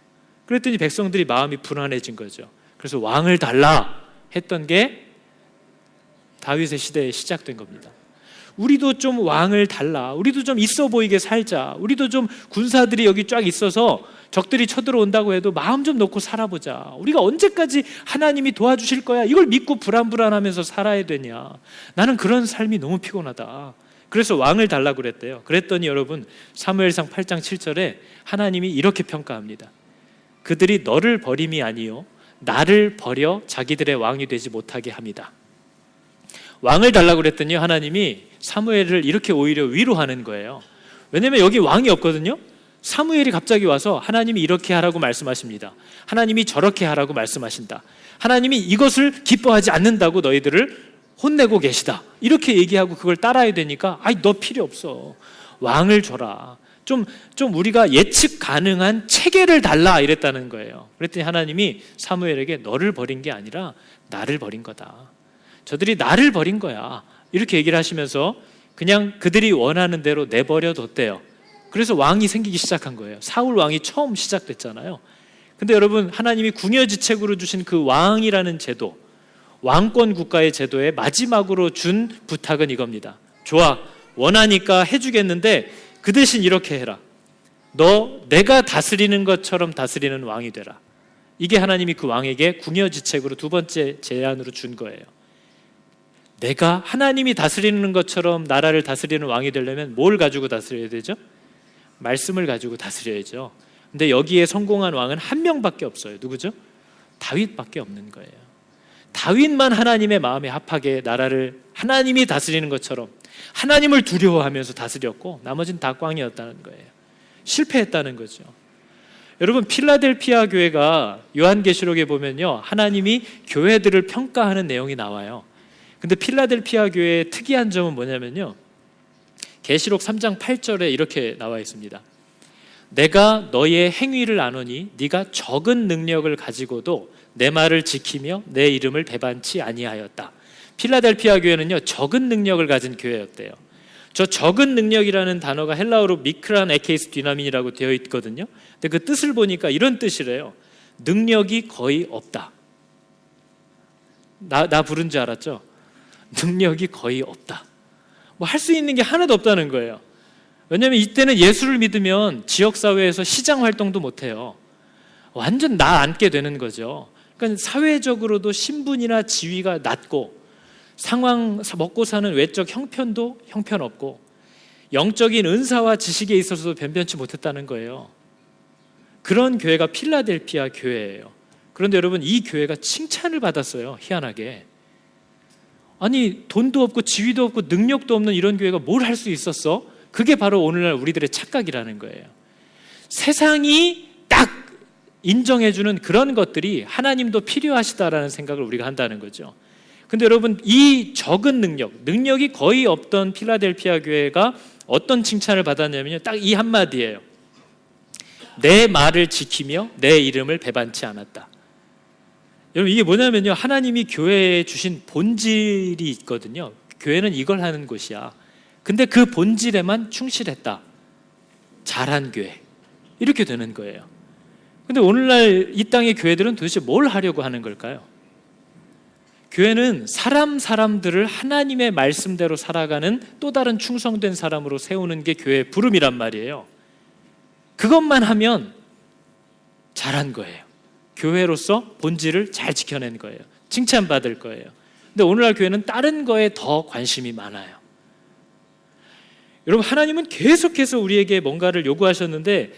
그랬더니 백성들이 마음이 불안해진 거죠. 그래서 왕을 달라 했던 게 다윗의 시대에 시작된 겁니다. 우리도 좀 왕을 달라, 우리도 좀 있어 보이게 살자, 우리도 좀 군사들이 여기 쫙 있어서 적들이 쳐들어온다고 해도 마음 좀 놓고 살아보자. 우리가 언제까지 하나님이 도와주실 거야, 이걸 믿고 불안불안하면서 살아야 되냐. 나는 그런 삶이 너무 피곤하다. 그래서 왕을 달라고 그랬대요. 그랬더니 여러분, 사무엘상 8장 7절에 하나님이 이렇게 평가합니다. 그들이 너를 버림이 아니요 나를 버려 자기들의 왕이 되지 못하게 합니다. 왕을 달라고 그랬더니 하나님이 사무엘을 이렇게 오히려 위로하는 거예요. 왜냐하면 여기 왕이 없거든요. 사무엘이 갑자기 와서 하나님이 이렇게 하라고 말씀하십니다. 하나님이 저렇게 하라고 말씀하신다. 하나님이 이것을 기뻐하지 않는다고 너희들을 혼내고 계시다. 이렇게 얘기하고 그걸 따라야 되니까 너 필요 없어. 왕을 줘라. 좀 우리가 예측 가능한 체계를 달라 이랬다는 거예요. 그랬더니 하나님이 사무엘에게 너를 버린 게 아니라 나를 버린 거다. 저들이 나를 버린 거야. 이렇게 얘기를 하시면서 그냥 그들이 원하는 대로 내버려 뒀대요. 그래서 왕이 생기기 시작한 거예요. 사울 왕이 처음 시작됐잖아요. 근데 여러분, 하나님이 궁여지책으로 주신 그 왕이라는 제도, 왕권 국가의 제도에 마지막으로 준 부탁은 이겁니다. 좋아, 원하니까 해주겠는데 그 대신 이렇게 해라. 너 내가 다스리는 것처럼 다스리는 왕이 되라. 이게 하나님이 그 왕에게 궁여지책으로 두 번째 제안으로 준 거예요. 내가 하나님이 다스리는 것처럼 나라를 다스리는 왕이 되려면 뭘 가지고 다스려야 되죠? 말씀을 가지고 다스려야죠. 근데 여기에 성공한 왕은 한 명밖에 없어요. 누구죠? 다윗밖에 없는 거예요. 다윗만 하나님의 마음에 합하게 나라를 하나님이 다스리는 것처럼 하나님을 두려워하면서 다스렸고 나머지는 다 꽝이었다는 거예요. 실패했다는 거죠. 여러분, 필라델피아 교회가 요한계시록에 보면요, 하나님이 교회들을 평가하는 내용이 나와요. 근데 필라델피아 교회의 특이한 점은 뭐냐면요, 계시록 3장 8절에 이렇게 나와 있습니다. 내가 너의 행위를 아노니 네가 적은 능력을 가지고도 내 말을 지키며 내 이름을 배반치 아니하였다. 필라델피아 교회는요, 적은 능력을 가진 교회였대요. 저 적은 능력이라는 단어가 헬라어로 미크란 에케이스 디나민이라고 되어 있거든요. 근데 그 뜻을 보니까 이런 뜻이래요. 능력이 거의 없다. 나 부른 줄 알았죠? 능력이 거의 없다. 뭐 할 수 있는 게 하나도 없다는 거예요. 왜냐하면 이때는 예수를 믿으면 지역사회에서 시장 활동도 못해요. 완전 나앉게 되는 거죠. 그러니까 사회적으로도 신분이나 지위가 낮고 먹고 사는 외적 형편도 형편없고 영적인 은사와 지식에 있어서도 변변치 못했다는 거예요. 그런 교회가 필라델피아 교회예요. 그런데 여러분, 이 교회가 칭찬을 받았어요. 희한하게. 아니, 돈도 없고 지위도 없고 능력도 없는 이런 교회가 뭘 할 수 있었어? 그게 바로 오늘날 우리들의 착각이라는 거예요. 세상이 딱 인정해주는 그런 것들이 하나님도 필요하시다라는 생각을 우리가 한다는 거죠. 근데 여러분, 이 적은 능력이 거의 없던 필라델피아 교회가 어떤 칭찬을 받았냐면요, 딱 이 한마디예요. 내 말을 지키며 내 이름을 배반치 않았다. 여러분, 이게 뭐냐면요, 하나님이 교회에 주신 본질이 있거든요. 교회는 이걸 하는 곳이야. 근데 그 본질에만 충실했다. 잘한 교회. 이렇게 되는 거예요. 근데 오늘날 이 땅의 교회들은 도대체 뭘 하려고 하는 걸까요? 교회는 사람들을 하나님의 말씀대로 살아가는 또 다른 충성된 사람으로 세우는 게 교회의 부름이란 말이에요. 그것만 하면 잘한 거예요. 교회로서 본질을 잘 지켜낸 거예요. 칭찬받을 거예요. 근데 오늘날 교회는 다른 거에 더 관심이 많아요. 여러분, 하나님은 계속해서 우리에게 뭔가를 요구하셨는데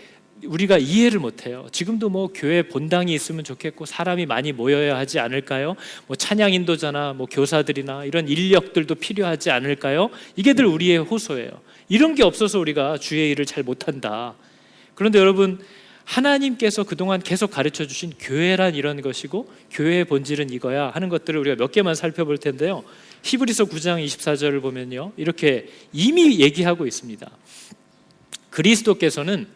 우리가 이해를 못해요. 지금도 뭐 교회 본당이 있으면 좋겠고 사람이 많이 모여야 하지 않을까요? 뭐 찬양 인도자나 뭐 교사들이나 이런 인력들도 필요하지 않을까요? 이게 늘 우리의 호소예요. 이런 게 없어서 우리가 주의 일을 잘 못한다. 그런데 여러분, 하나님께서 그동안 계속 가르쳐 주신 교회란 이런 것이고 교회의 본질은 이거야 하는 것들을 우리가 몇 개만 살펴볼 텐데요. 히브리서 9장 24절을 보면요, 이렇게 이미 얘기하고 있습니다. 그리스도께서는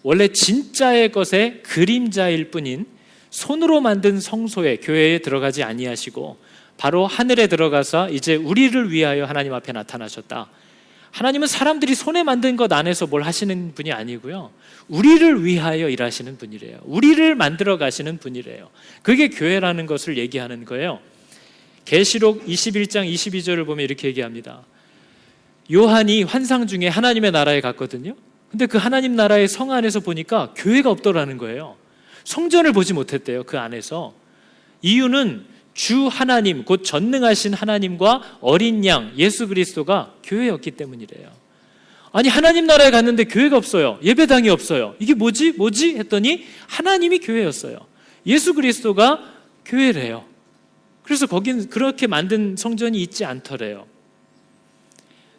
원래 진짜의 것의 그림자일 뿐인 손으로 만든 성소에, 교회에 들어가지 아니하시고 바로 하늘에 들어가서 이제 우리를 위하여 하나님 앞에 나타나셨다. 하나님은 사람들이 손에 만든 것 안에서 뭘 하시는 분이 아니고요, 우리를 위하여 일하시는 분이래요. 우리를 만들어 가시는 분이래요. 그게 교회라는 것을 얘기하는 거예요. 계시록 21장 22절을 보면 이렇게 얘기합니다. 요한이 환상 중에 하나님의 나라에 갔거든요. 근데 그 하나님 나라의 성 안에서 보니까 교회가 없더라는 거예요. 성전을 보지 못했대요. 그 안에서. 이유는 주 하나님, 곧 전능하신 하나님과 어린 양 예수 그리스도가 교회였기 때문이래요. 아니, 하나님 나라에 갔는데 교회가 없어요. 예배당이 없어요. 이게 뭐지 했더니 하나님이 교회였어요. 예수 그리스도가 교회래요. 그래서 거긴 그렇게 만든 성전이 있지 않더래요.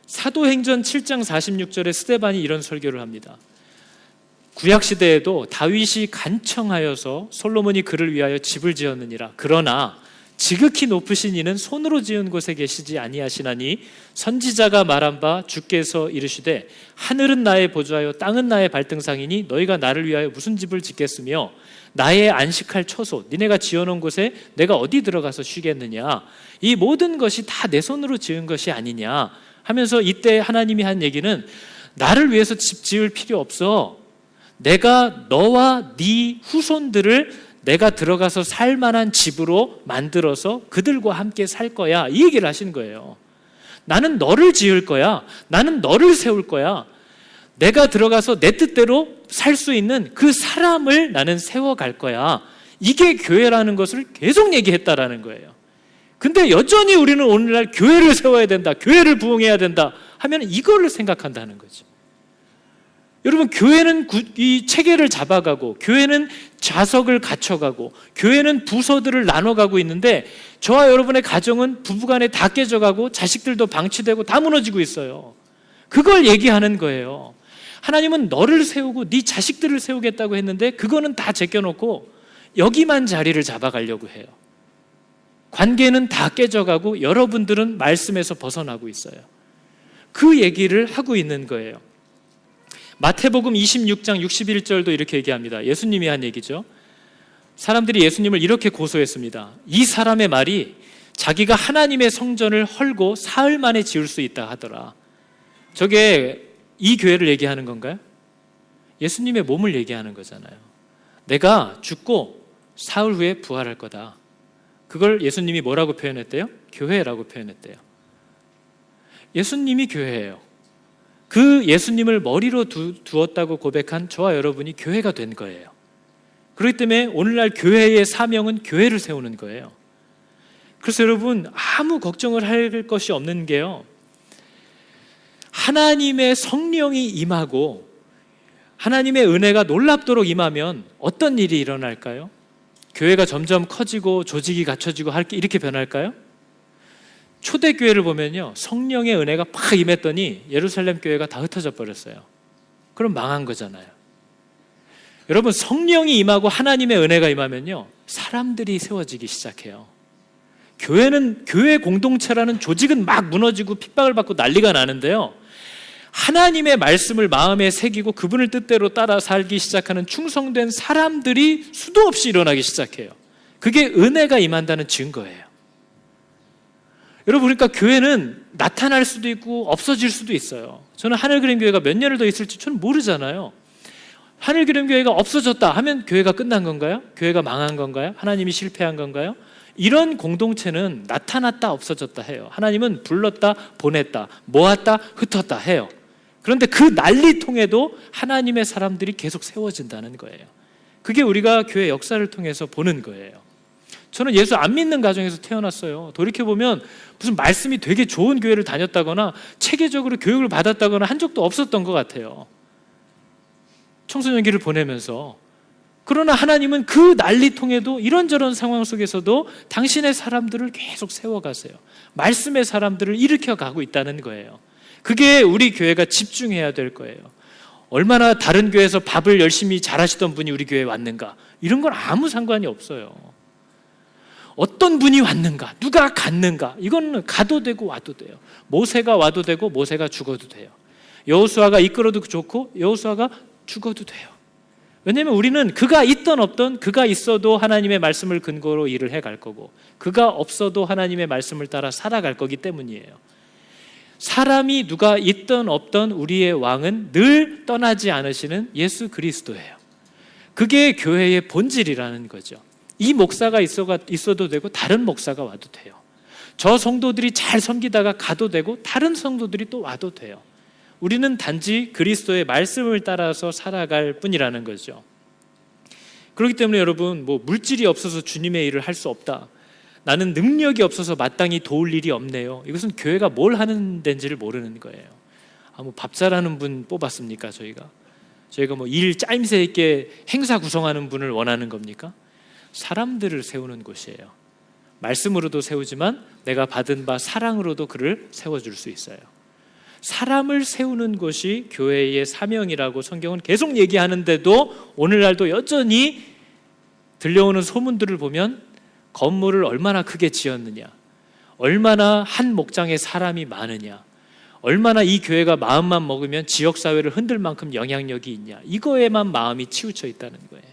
사도행전 7장 46절에 스데반이 이런 설교를 합니다. 구약시대에도 다윗이 간청하여서 솔로몬이 그를 위하여 집을 지었느니라. 그러나 지극히 높으신 이는 손으로 지은 곳에 계시지 아니하시나니 선지자가 말한 바 주께서 이르시되 하늘은 나의 보좌요 땅은 나의 발등상이니 너희가 나를 위하여 무슨 집을 짓겠으며 나의 안식할 처소 니네가 지어놓은 곳에 내가 어디 들어가서 쉬겠느냐. 이 모든 것이 다 내 손으로 지은 것이 아니냐 하면서 이때 하나님이 한 얘기는 나를 위해서 집 지을 필요 없어. 내가 너와 네 후손들을 내가 들어가서 살 만한 집으로 만들어서 그들과 함께 살 거야. 이 얘기를 하신 거예요. 나는 너를 지을 거야. 나는 너를 세울 거야. 내가 들어가서 내 뜻대로 살 수 있는 그 사람을 나는 세워갈 거야. 이게 교회라는 것을 계속 얘기했다라는 거예요. 근데 여전히 우리는 오늘날 교회를 세워야 된다, 교회를 부흥해야 된다 하면 이거를 생각한다는 거죠. 여러분, 교회는 이 체계를 잡아가고 교회는 좌석을 갖춰가고 교회는 부서들을 나눠가고 있는데 저와 여러분의 가정은 부부간에 다 깨져가고 자식들도 방치되고 다 무너지고 있어요. 그걸 얘기하는 거예요. 하나님은 너를 세우고 네 자식들을 세우겠다고 했는데 그거는 다 제껴놓고 여기만 자리를 잡아가려고 해요. 관계는 다 깨져가고 여러분들은 말씀에서 벗어나고 있어요. 그 얘기를 하고 있는 거예요. 마태복음 26장 61절도 이렇게 얘기합니다. 예수님이 한 얘기죠. 사람들이 예수님을 이렇게 고소했습니다. 이 사람의 말이 자기가 하나님의 성전을 헐고 사흘 만에 지을 수 있다 하더라. 저게 이 교회를 얘기하는 건가요? 예수님의 몸을 얘기하는 거잖아요. 내가 죽고 사흘 후에 부활할 거다. 그걸 예수님이 뭐라고 표현했대요? 교회라고 표현했대요. 예수님이 교회예요. 그 예수님을 머리로 두었다고 고백한 저와 여러분이 교회가 된 거예요. 그렇기 때문에 오늘날 교회의 사명은 교회를 세우는 거예요. 그래서 여러분 아무 걱정을 할 것이 없는 게요, 하나님의 성령이 임하고 하나님의 은혜가 놀랍도록 임하면 어떤 일이 일어날까요? 교회가 점점 커지고 조직이 갖춰지고 이렇게 변할까요? 초대교회를 보면요, 성령의 은혜가 팍 임했더니 예루살렘 교회가 다 흩어져 버렸어요. 그럼 망한 거잖아요. 여러분, 성령이 임하고 하나님의 은혜가 임하면요, 사람들이 세워지기 시작해요. 교회 공동체라는 조직은 막 무너지고 핍박을 받고 난리가 나는데요, 하나님의 말씀을 마음에 새기고 그분을 뜻대로 따라 살기 시작하는 충성된 사람들이 수도 없이 일어나기 시작해요. 그게 은혜가 임한다는 증거예요. 여러분, 그러니까 교회는 나타날 수도 있고 없어질 수도 있어요. 저는 하늘그림교회가 몇 년을 더 있을지 저는 모르잖아요. 하늘그림교회가 없어졌다 하면 교회가 끝난 건가요? 교회가 망한 건가요? 하나님이 실패한 건가요? 이런 공동체는 나타났다 없어졌다 해요. 하나님은 불렀다 보냈다 모았다 흩었다 해요. 그런데 그 난리통에도 하나님의 사람들이 계속 세워진다는 거예요. 그게 우리가 교회 역사를 통해서 보는 거예요. 저는 예수 안 믿는 가정에서 태어났어요. 돌이켜보면 무슨 말씀이 되게 좋은 교회를 다녔다거나 체계적으로 교육을 받았다거나 한 적도 없었던 것 같아요. 청소년기를 보내면서. 그러나 하나님은 그 난리통에도 이런저런 상황 속에서도 당신의 사람들을 계속 세워가세요. 말씀의 사람들을 일으켜가고 있다는 거예요. 그게 우리 교회가 집중해야 될 거예요. 얼마나 다른 교회에서 밥을 열심히 잘하시던 분이 우리 교회에 왔는가, 이런 건 아무 상관이 없어요. 어떤 분이 왔는가, 누가 갔는가, 이건 가도 되고 와도 돼요. 모세가 와도 되고 모세가 죽어도 돼요. 여호수아가 이끌어도 좋고 여호수아가 죽어도 돼요. 왜냐하면 우리는 그가 있던 없던, 그가 있어도 하나님의 말씀을 근거로 일을 해갈 거고 그가 없어도 하나님의 말씀을 따라 살아갈 거기 때문이에요. 사람이 누가 있던 없던 우리의 왕은 늘 떠나지 않으시는 예수 그리스도예요. 그게 교회의 본질이라는 거죠. 이 목사가 있어도 되고 다른 목사가 와도 돼요. 저 성도들이 잘 섬기다가 가도 되고 다른 성도들이 또 와도 돼요. 우리는 단지 그리스도의 말씀을 따라서 살아갈 뿐이라는 거죠. 그렇기 때문에 여러분, 물질이 없어서 주님의 일을 할 수 없다, 나는 능력이 없어서 마땅히 도울 일이 없네요, 이것은 교회가 뭘 하는 데인지를 모르는 거예요. 밥 잘하는 분 뽑았습니까? 저희가 일 짜임새 있게 행사 구성하는 분을 원하는 겁니까? 사람들을 세우는 곳이에요. 말씀으로도 세우지만 내가 받은 바 사랑으로도 그를 세워줄 수 있어요. 사람을 세우는 것이 교회의 사명이라고 성경은 계속 얘기하는데도 오늘날도 여전히 들려오는 소문들을 보면 건물을 얼마나 크게 지었느냐, 얼마나 한 목장에 사람이 많으냐, 얼마나 이 교회가 마음만 먹으면 지역사회를 흔들 만큼 영향력이 있냐, 이거에만 마음이 치우쳐 있다는 거예요.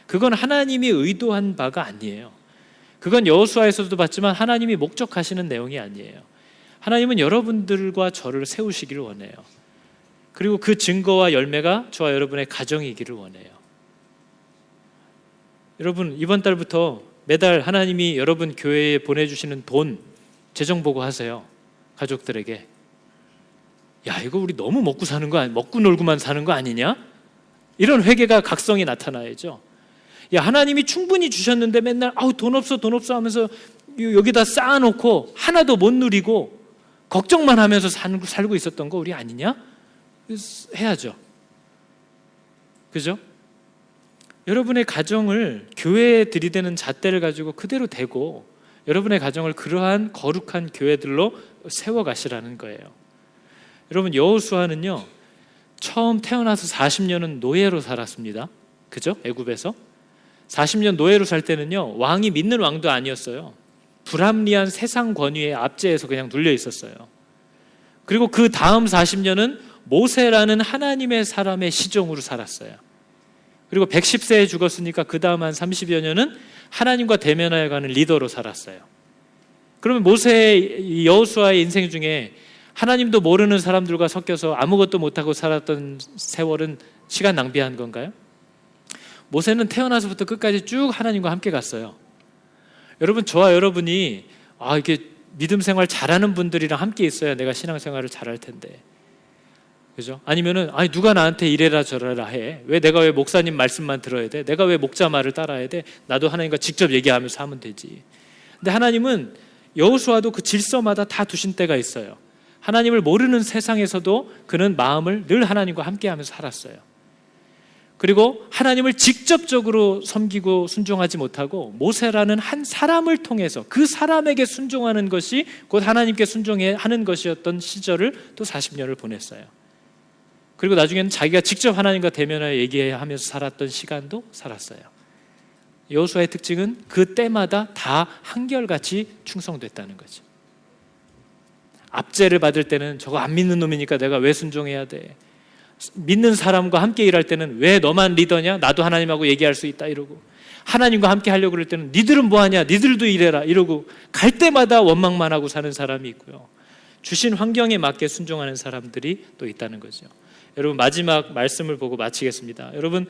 그건 하나님이 의도한 바가 아니에요. 그건 여호수아에서도 봤지만 하나님이 목적하시는 내용이 아니에요. 하나님은 여러분들과 저를 세우시기를 원해요. 그리고 그 증거와 열매가 저와 여러분의 가정이기를 원해요. 여러분, 이번 달부터 매달 하나님이 여러분 교회에 보내주시는 돈 재정 보고하세요. 가족들에게. 야, 이거 우리 너무 먹고 사는 거 먹고 놀고만 사는 거 아니냐? 이런 회개가 각성이 나타나야죠. 야, 하나님이 충분히 주셨는데 맨날 돈 없어 하면서 여기다 쌓아놓고 하나도 못 누리고 걱정만 하면서 살고 있었던 거 우리 아니냐? 해야죠. 그죠? 여러분의 가정을 교회에 들이대는 잣대를 가지고 그대로 대고 여러분의 가정을 그러한 거룩한 교회들로 세워가시라는 거예요. 여러분, 여호수아는요, 처음 태어나서 40년은 노예로 살았습니다. 그죠? 애굽에서 40년 노예로 살 때는요, 왕이 믿는 왕도 아니었어요. 불합리한 세상 권위의 압제에서 그냥 눌려 있었어요. 그리고 그 다음 40년은 모세라는 하나님의 사람의 시종으로 살았어요. 그리고 110세에 죽었으니까 그 다음 한 30여 년은 하나님과 대면하여 가는 리더로 살았어요. 그러면 모세의 여호수아의 인생 중에 하나님도 모르는 사람들과 섞여서 아무것도 못하고 살았던 세월은 시간 낭비한 건가요? 모세는 태어나서부터 끝까지 쭉 하나님과 함께 갔어요. 여러분, 저와 여러분이 이게 믿음 생활 잘하는 분들이랑 함께 있어야 내가 신앙생활을 잘할 텐데, 그죠? 아니면은 누가 나한테 이래라 저래라 해? 왜 목사님 말씀만 들어야 돼? 내가 왜 목자 말을 따라야 돼? 나도 하나님과 직접 얘기하면서 하면 되지. 근데 하나님은 여호수아도 그 질서마다 다 두신 때가 있어요. 하나님을 모르는 세상에서도 그는 마음을 늘 하나님과 함께하면서 살았어요. 그리고 하나님을 직접적으로 섬기고 순종하지 못하고 모세라는 한 사람을 통해서 그 사람에게 순종하는 것이 곧 하나님께 순종하는 것이었던 시절을 또 40년을 보냈어요. 그리고 나중에는 자기가 직접 하나님과 대면하여 얘기하면서 살았던 시간도 살았어요. 여호수아의 특징은 그 때마다 다 한결같이 충성됐다는 거죠. 압제를 받을 때는 저거 안 믿는 놈이니까 내가 왜 순종해야 돼? 믿는 사람과 함께 일할 때는 왜 너만 리더냐? 나도 하나님하고 얘기할 수 있다 이러고, 하나님과 함께 하려고 그럴 때는 니들은 뭐하냐? 니들도 이래라 이러고, 갈 때마다 원망만 하고 사는 사람이 있고요, 주신 환경에 맞게 순종하는 사람들이 또 있다는 거죠. 여러분, 마지막 말씀을 보고 마치겠습니다. 여러분,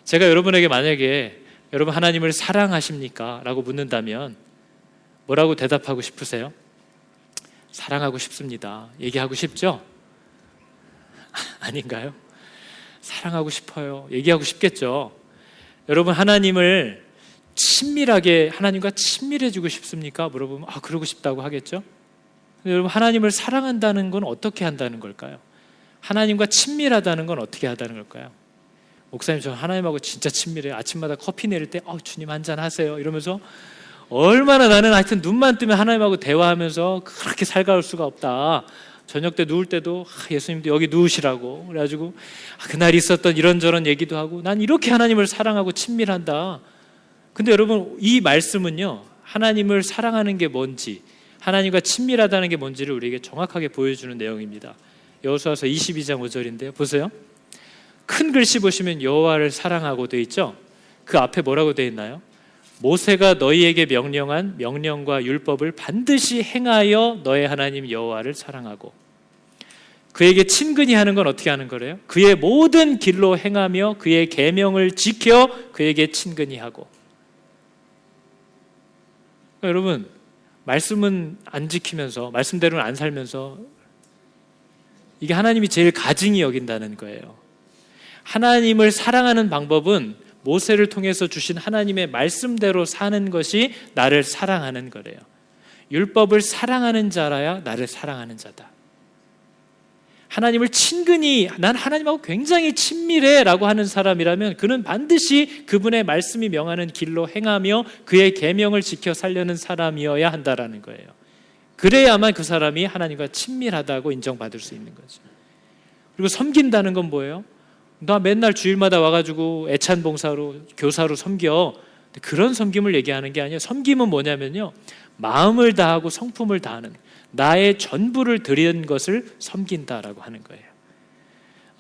제가 여러분에게 만약에 여러분 하나님을 사랑하십니까? 라고 묻는다면 뭐라고 대답하고 싶으세요? 사랑하고 싶습니다. 얘기하고 싶죠? 아닌가요? 사랑하고 싶어요. 얘기하고 싶겠죠. 여러분, 하나님을 친밀하게, 하나님과 친밀해지고 싶습니까? 물어보면 그러고 싶다고 하겠죠. 근데 여러분, 하나님을 사랑한다는 건 어떻게 한다는 걸까요? 하나님과 친밀하다는 건 어떻게 하다는 걸까요? 목사님, 저 하나님하고 진짜 친밀해요. 아침마다 커피 내릴 때 주님 한잔 하세요 이러면서 얼마나 나는 하여튼 눈만 뜨면 하나님하고 대화하면서 그렇게 살가울 수가 없다. 저녁 때 누울 때도 예수님도 여기 누우시라고 그래가지고 그날 있었던 이런저런 얘기도 하고, 난 이렇게 하나님을 사랑하고 친밀한다. 근데 여러분, 이 말씀은요, 하나님을 사랑하는 게 뭔지, 하나님과 친밀하다는 게 뭔지를 우리에게 정확하게 보여주는 내용입니다. 여호수아서 22장 5절인데요 보세요. 큰 글씨 보시면 여호와를 사랑하고 돼 있죠. 그 앞에 뭐라고 돼 있나요? 모세가 너희에게 명령한 명령과 율법을 반드시 행하여 너의 하나님 여호와를 사랑하고, 그에게 친근히 하는 건 어떻게 하는 거래요? 그의 모든 길로 행하며 그의 계명을 지켜 그에게 친근히 하고. 그러니까 여러분, 말씀은 안 지키면서, 말씀대로는 안 살면서, 이게 하나님이 제일 가증히 여긴다는 거예요. 하나님을 사랑하는 방법은 모세를 통해서 주신 하나님의 말씀대로 사는 것이 나를 사랑하는 거래요. 율법을 사랑하는 자라야 나를 사랑하는 자다. 하나님을 친근히, 난 하나님하고 굉장히 친밀해 라고 하는 사람이라면 그는 반드시 그분의 말씀이 명하는 길로 행하며 그의 계명을 지켜 살려는 사람이어야 한다라는 거예요. 그래야만 그 사람이 하나님과 친밀하다고 인정받을 수 있는 거죠. 그리고 섬긴다는 건 뭐예요? 나 맨날 주일마다 와가지고 애찬봉사로, 교사로 섬겨. 그런 섬김을 얘기하는 게 아니에요. 섬김은 뭐냐면요, 마음을 다하고 성품을 다하는, 나의 전부를 드리는 것을 섬긴다라고 하는 거예요.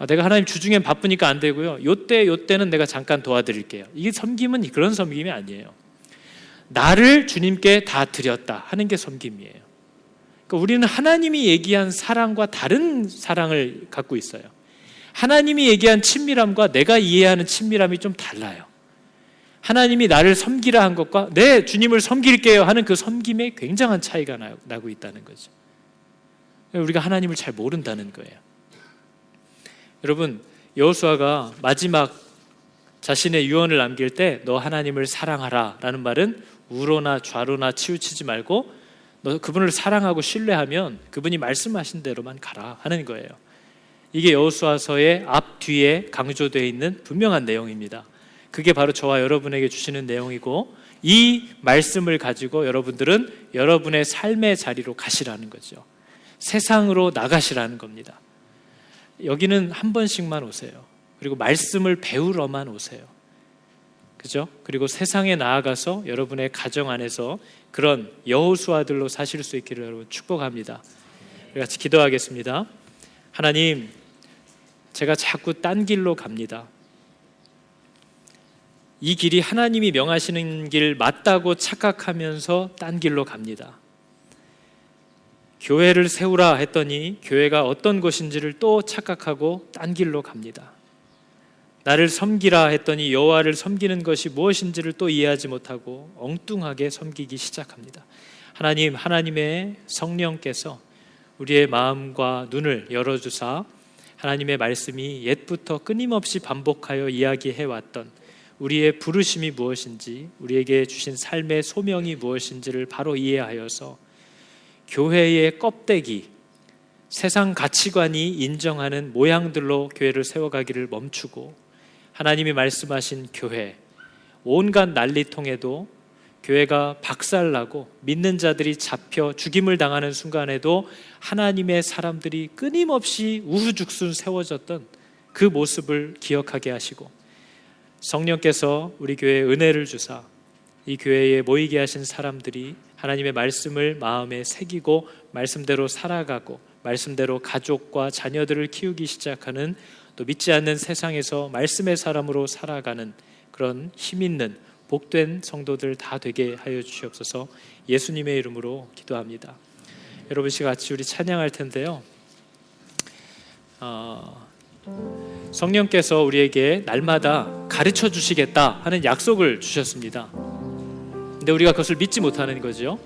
내가 하나님 주중엔 바쁘니까 안 되고요, 요때는 내가 잠깐 도와드릴게요. 이게 섬김은 그런 섬김이 아니에요. 나를 주님께 다 드렸다 하는 게 섬김이에요. 그러니까 우리는 하나님이 얘기한 사랑과 다른 사랑을 갖고 있어요. 하나님이 얘기한 친밀함과 내가 이해하는 친밀함이 좀 달라요. 하나님이 나를 섬기라 한 것과 네, 주님을 섬길게요 하는 그 섬김에 굉장한 차이가 나고 있다는 거죠. 우리가 하나님을 잘 모른다는 거예요. 여러분, 여호수아가 마지막 자신의 유언을 남길 때 너 하나님을 사랑하라 라는 말은 우로나 좌로나 치우치지 말고 너 그분을 사랑하고 신뢰하면 그분이 말씀하신 대로만 가라 하는 거예요. 이게 여호수아서의 앞뒤에 강조되어 있는 분명한 내용입니다. 그게 바로 저와 여러분에게 주시는 내용이고, 이 말씀을 가지고 여러분들은 여러분의 삶의 자리로 가시라는 거죠. 세상으로 나가시라는 겁니다. 여기는 한 번씩만 오세요. 그리고 말씀을 배우러만 오세요. 그죠? 그리고 세상에 나아가서 여러분의 가정 안에서 그런 여호수아들로 사실 수 있기를 여러분 축복합니다. 우리 같이 기도하겠습니다. 하나님, 제가 자꾸 딴 길로 갑니다. 이 길이 하나님이 명하시는 길 맞다고 착각하면서 딴 길로 갑니다. 교회를 세우라 했더니 교회가 어떤 곳인지를 또 착각하고 딴 길로 갑니다. 나를 섬기라 했더니 여호와를 섬기는 것이 무엇인지를 또 이해하지 못하고 엉뚱하게 섬기기 시작합니다. 하나님, 하나님의 성령께서 우리의 마음과 눈을 열어주사 하나님의 말씀이 옛부터 끊임없이 반복하여 이야기해왔던 우리의 부르심이 무엇인지, 우리에게 주신 삶의 소명이 무엇인지를 바로 이해하여서 교회의 껍데기, 세상 가치관이 인정하는 모양들로 교회를 세워가기를 멈추고 하나님이 말씀하신 교회, 온갖 난리통에도 교회가 박살나고 믿는 자들이 잡혀 죽임을 당하는 순간에도 하나님의 사람들이 끊임없이 우후죽순 세워졌던 그 모습을 기억하게 하시고 성령께서 우리 교회에 은혜를 주사 이 교회에 모이게 하신 사람들이 하나님의 말씀을 마음에 새기고 말씀대로 살아가고 말씀대로 가족과 자녀들을 키우기 시작하는, 또 믿지 않는 세상에서 말씀의 사람으로 살아가는 그런 힘있는 복된 성도들 다 되게 하여 주시옵소서. 예수님의 이름으로 기도합니다. 여러분 같이 우리 찬양할 텐데요, 성령께서 우리에게 날마다 가르쳐 주시겠다 하는 약속을 주셨습니다. 근데 우리가 그것을 믿지 못하는 거죠.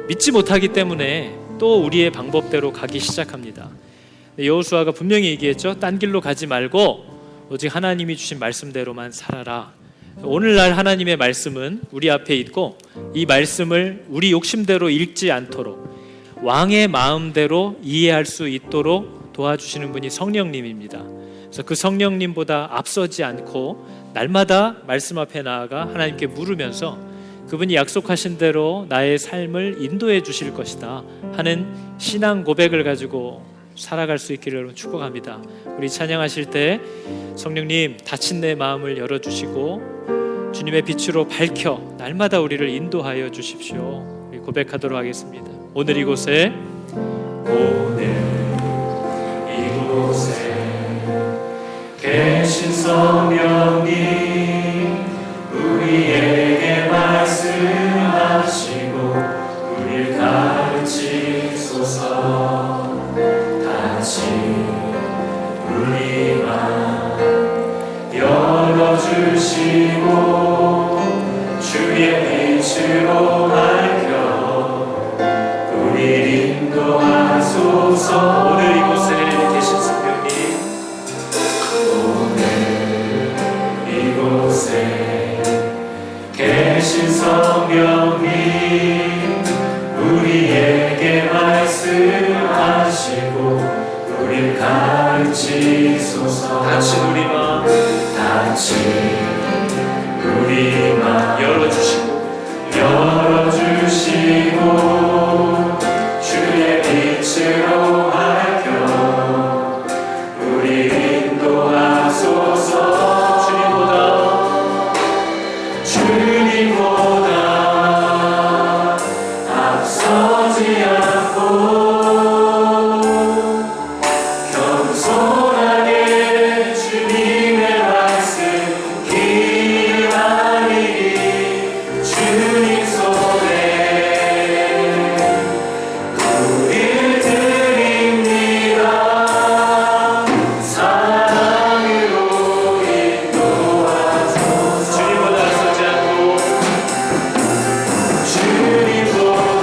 믿지 못하기 때문에 또 우리의 방법대로 가기 시작합니다. 여호수아가 분명히 얘기했죠. 딴 길로 가지 말고 오직 하나님이 주신 말씀대로만 살아라. 오늘날 하나님의 말씀은 우리 앞에 있고 이 말씀을 우리 욕심대로 읽지 않도록 왕의 마음대로 이해할 수 있도록 도와주시는 분이 성령님입니다. 그래서 그 성령님보다 앞서지 않고 날마다 말씀 앞에 나아가 하나님께 물으면서 그분이 약속하신 대로 나의 삶을 인도해 주실 것이다 하는 신앙 고백을 가지고 살아갈 수 있기를 여러분 축복합니다. 우리 찬양하실 때 성령님 닫힌 내 마음을 열어주시고 주님의 빛으로 밝혀 날마다 우리를 인도하여 주십시오. 우리 고백하도록 하겠습니다. 오늘 이곳에 계신 성령님 우리에게 말씀하시고 우리를 가르치소서. 다시 우리만 열어주시고 주의 빛으로 밝혀 우리를 인도하소서. 오늘 이곳에 계신 성령님, 오늘 이곳에 계신 성령님 우리에게 말씀하시고 우리를 가르치소서. 다친 우리 맘 열어주시고 주의 빛으로 밝혀 우리를 인도하소서. 주님보다 앞서지 않고 겸손하게 주님의 말씀 기다리니 주님 손에 우리를 드립니다. 사랑으로 인도하소서. 주님보다 앞서지 않고 주님보다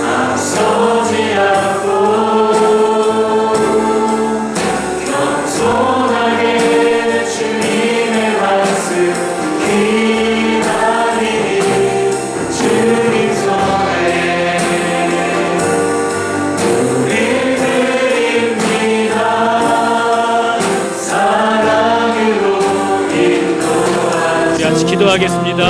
앞서지 않고 겸손하게 주님의 말씀 기다리니 주님 손에 우리를 드립니다. 사랑으로 인도하소서. 같이 기도하겠습니다.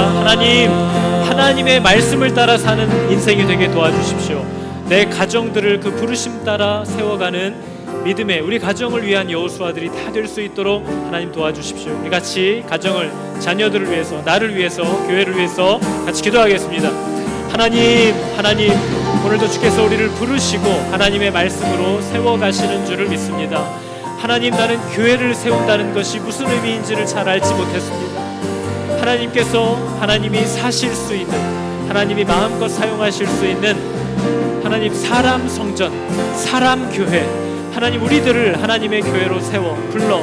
하나님의 말씀을 따라 사는 인생이 되게 도와주십시오. 내 가정들을 그 부르심 따라 세워가는 믿음의 우리 가정을 위한 여호수아들이 다 될 수 있도록 하나님 도와주십시오. 우리 같이 가정을, 자녀들을 위해서, 나를 위해서, 교회를 위해서 같이 기도하겠습니다. 하나님, 오늘도 주께서 우리를 부르시고 하나님의 말씀으로 세워가시는 줄을 믿습니다. 하나님, 나는 교회를 세운다는 것이 무슨 의미인지를 잘 알지 못했습니다. 하나님께서 하나님이 사실 수 있는, 하나님이 마음껏 사용하실 수 있는 하나님 사람 성전, 사람 교회, 하나님 우리들을 하나님의 교회로 세워 불러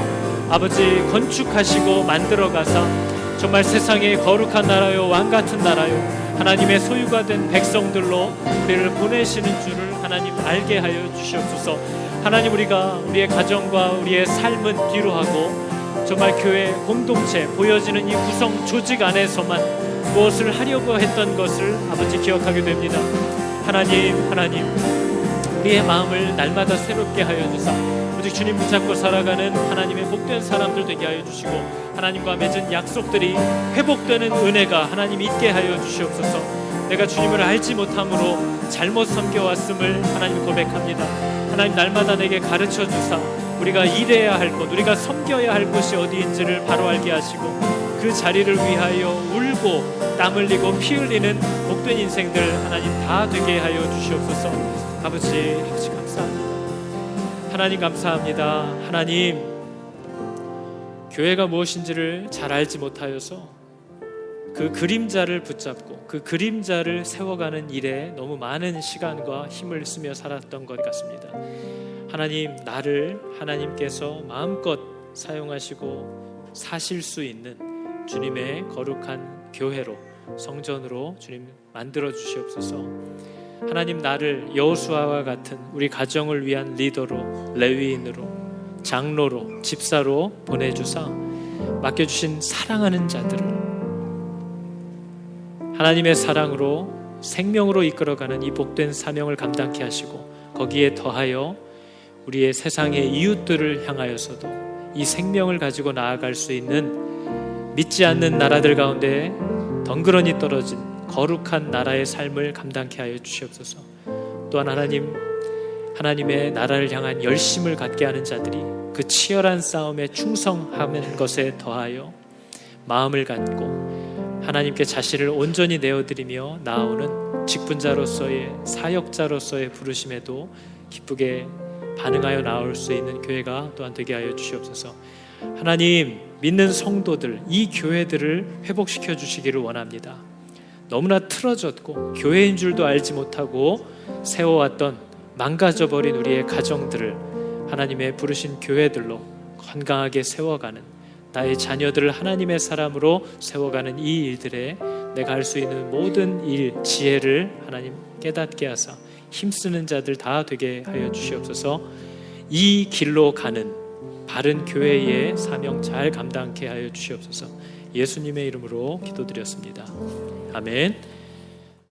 아버지 건축하시고 만들어가사 정말 세상의 거룩한 나라요, 왕같은 나라요, 하나님의 소유가 된 백성들로 우리를 보내시는 줄을 하나님 알게 하여 주시옵소서. 하나님, 우리가 우리의 가정과 우리의 삶은 뒤로 하고 정말 교회 공동체 보여지는 이 구성 조직 안에서만 무엇을 하려고 했던 것을 아버지 기억하게 됩니다. 하나님, 우리의 마음을 날마다 새롭게 하여 주사 오직 주님 붙잡고 살아가는 하나님의 복된 사람들 되게 하여 주시고 하나님과 맺은 약속들이 회복되는 은혜가 하나님 있게 하여 주시옵소서. 내가 주님을 알지 못함으로 잘못 섬겨왔음을 하나님 고백합니다. 하나님, 날마다 내게 가르쳐 주사 우리가 일해야 할 곳, 우리가 섬겨야 할 곳이 어디인지를 바로 알게 하시고 그 자리를 위하여 울고 땀 흘리고 피 흘리는 복된 인생들 하나님 다 되게 하여 주시옵소서. 아버지 감사합니다. 하나님 감사합니다. 하나님, 교회가 무엇인지를 잘 알지 못하여서 그 그림자를 붙잡고 그 그림자를 세워가는 일에 너무 많은 시간과 힘을 쓰며 살았던 것 같습니다. 하나님, 나를 하나님께서 마음껏 사용하시고 사실 수 있는 주님의 거룩한 교회로, 성전으로 주님 만들어 주시옵소서. 하나님, 나를 여호수아와 같은 우리 가정을 위한 리더로, 레위인으로, 장로로, 집사로 보내주사 맡겨주신 사랑하는 자들을 하나님의 사랑으로 생명으로 이끌어가는 이 복된 사명을 감당케 하시고 거기에 더하여 우리의 세상의 이웃들을 향하여서도 이 생명을 가지고 나아갈 수 있는 믿지 않는 나라들 가운데 덩그러니 떨어진 거룩한 나라의 삶을 감당케 하여 주시옵소서. 또한 하나님의 나라를 향한 열심을 갖게 하는 자들이 그 치열한 싸움에 충성하는 것에 더하여 마음을 갖고 하나님께 자신을 온전히 내어드리며 나아오는 직분자로서의, 사역자로서의 부르심에도 기쁘게 반응하여 나올 수 있는 교회가 또한 되게 하여 주시옵소서. 하나님, 믿는 성도들, 이 교회들을 회복시켜 주시기를 원합니다. 너무나 틀어졌고 교회인 줄도 알지 못하고 세워왔던 망가져버린 우리의 가정들을 하나님의 부르신 교회들로 건강하게 세워가는, 나의 자녀들을 하나님의 사람으로 세워가는 이 일들에 내가 할 수 있는 모든 일, 지혜를 하나님 깨닫게 하사 힘쓰는 자들 다 되게 하여 주시옵소서. 이 길로 가는 바른 교회의 사명 잘 감당케 하여 주시옵소서. 예수님의 이름으로 기도드렸습니다. 아멘.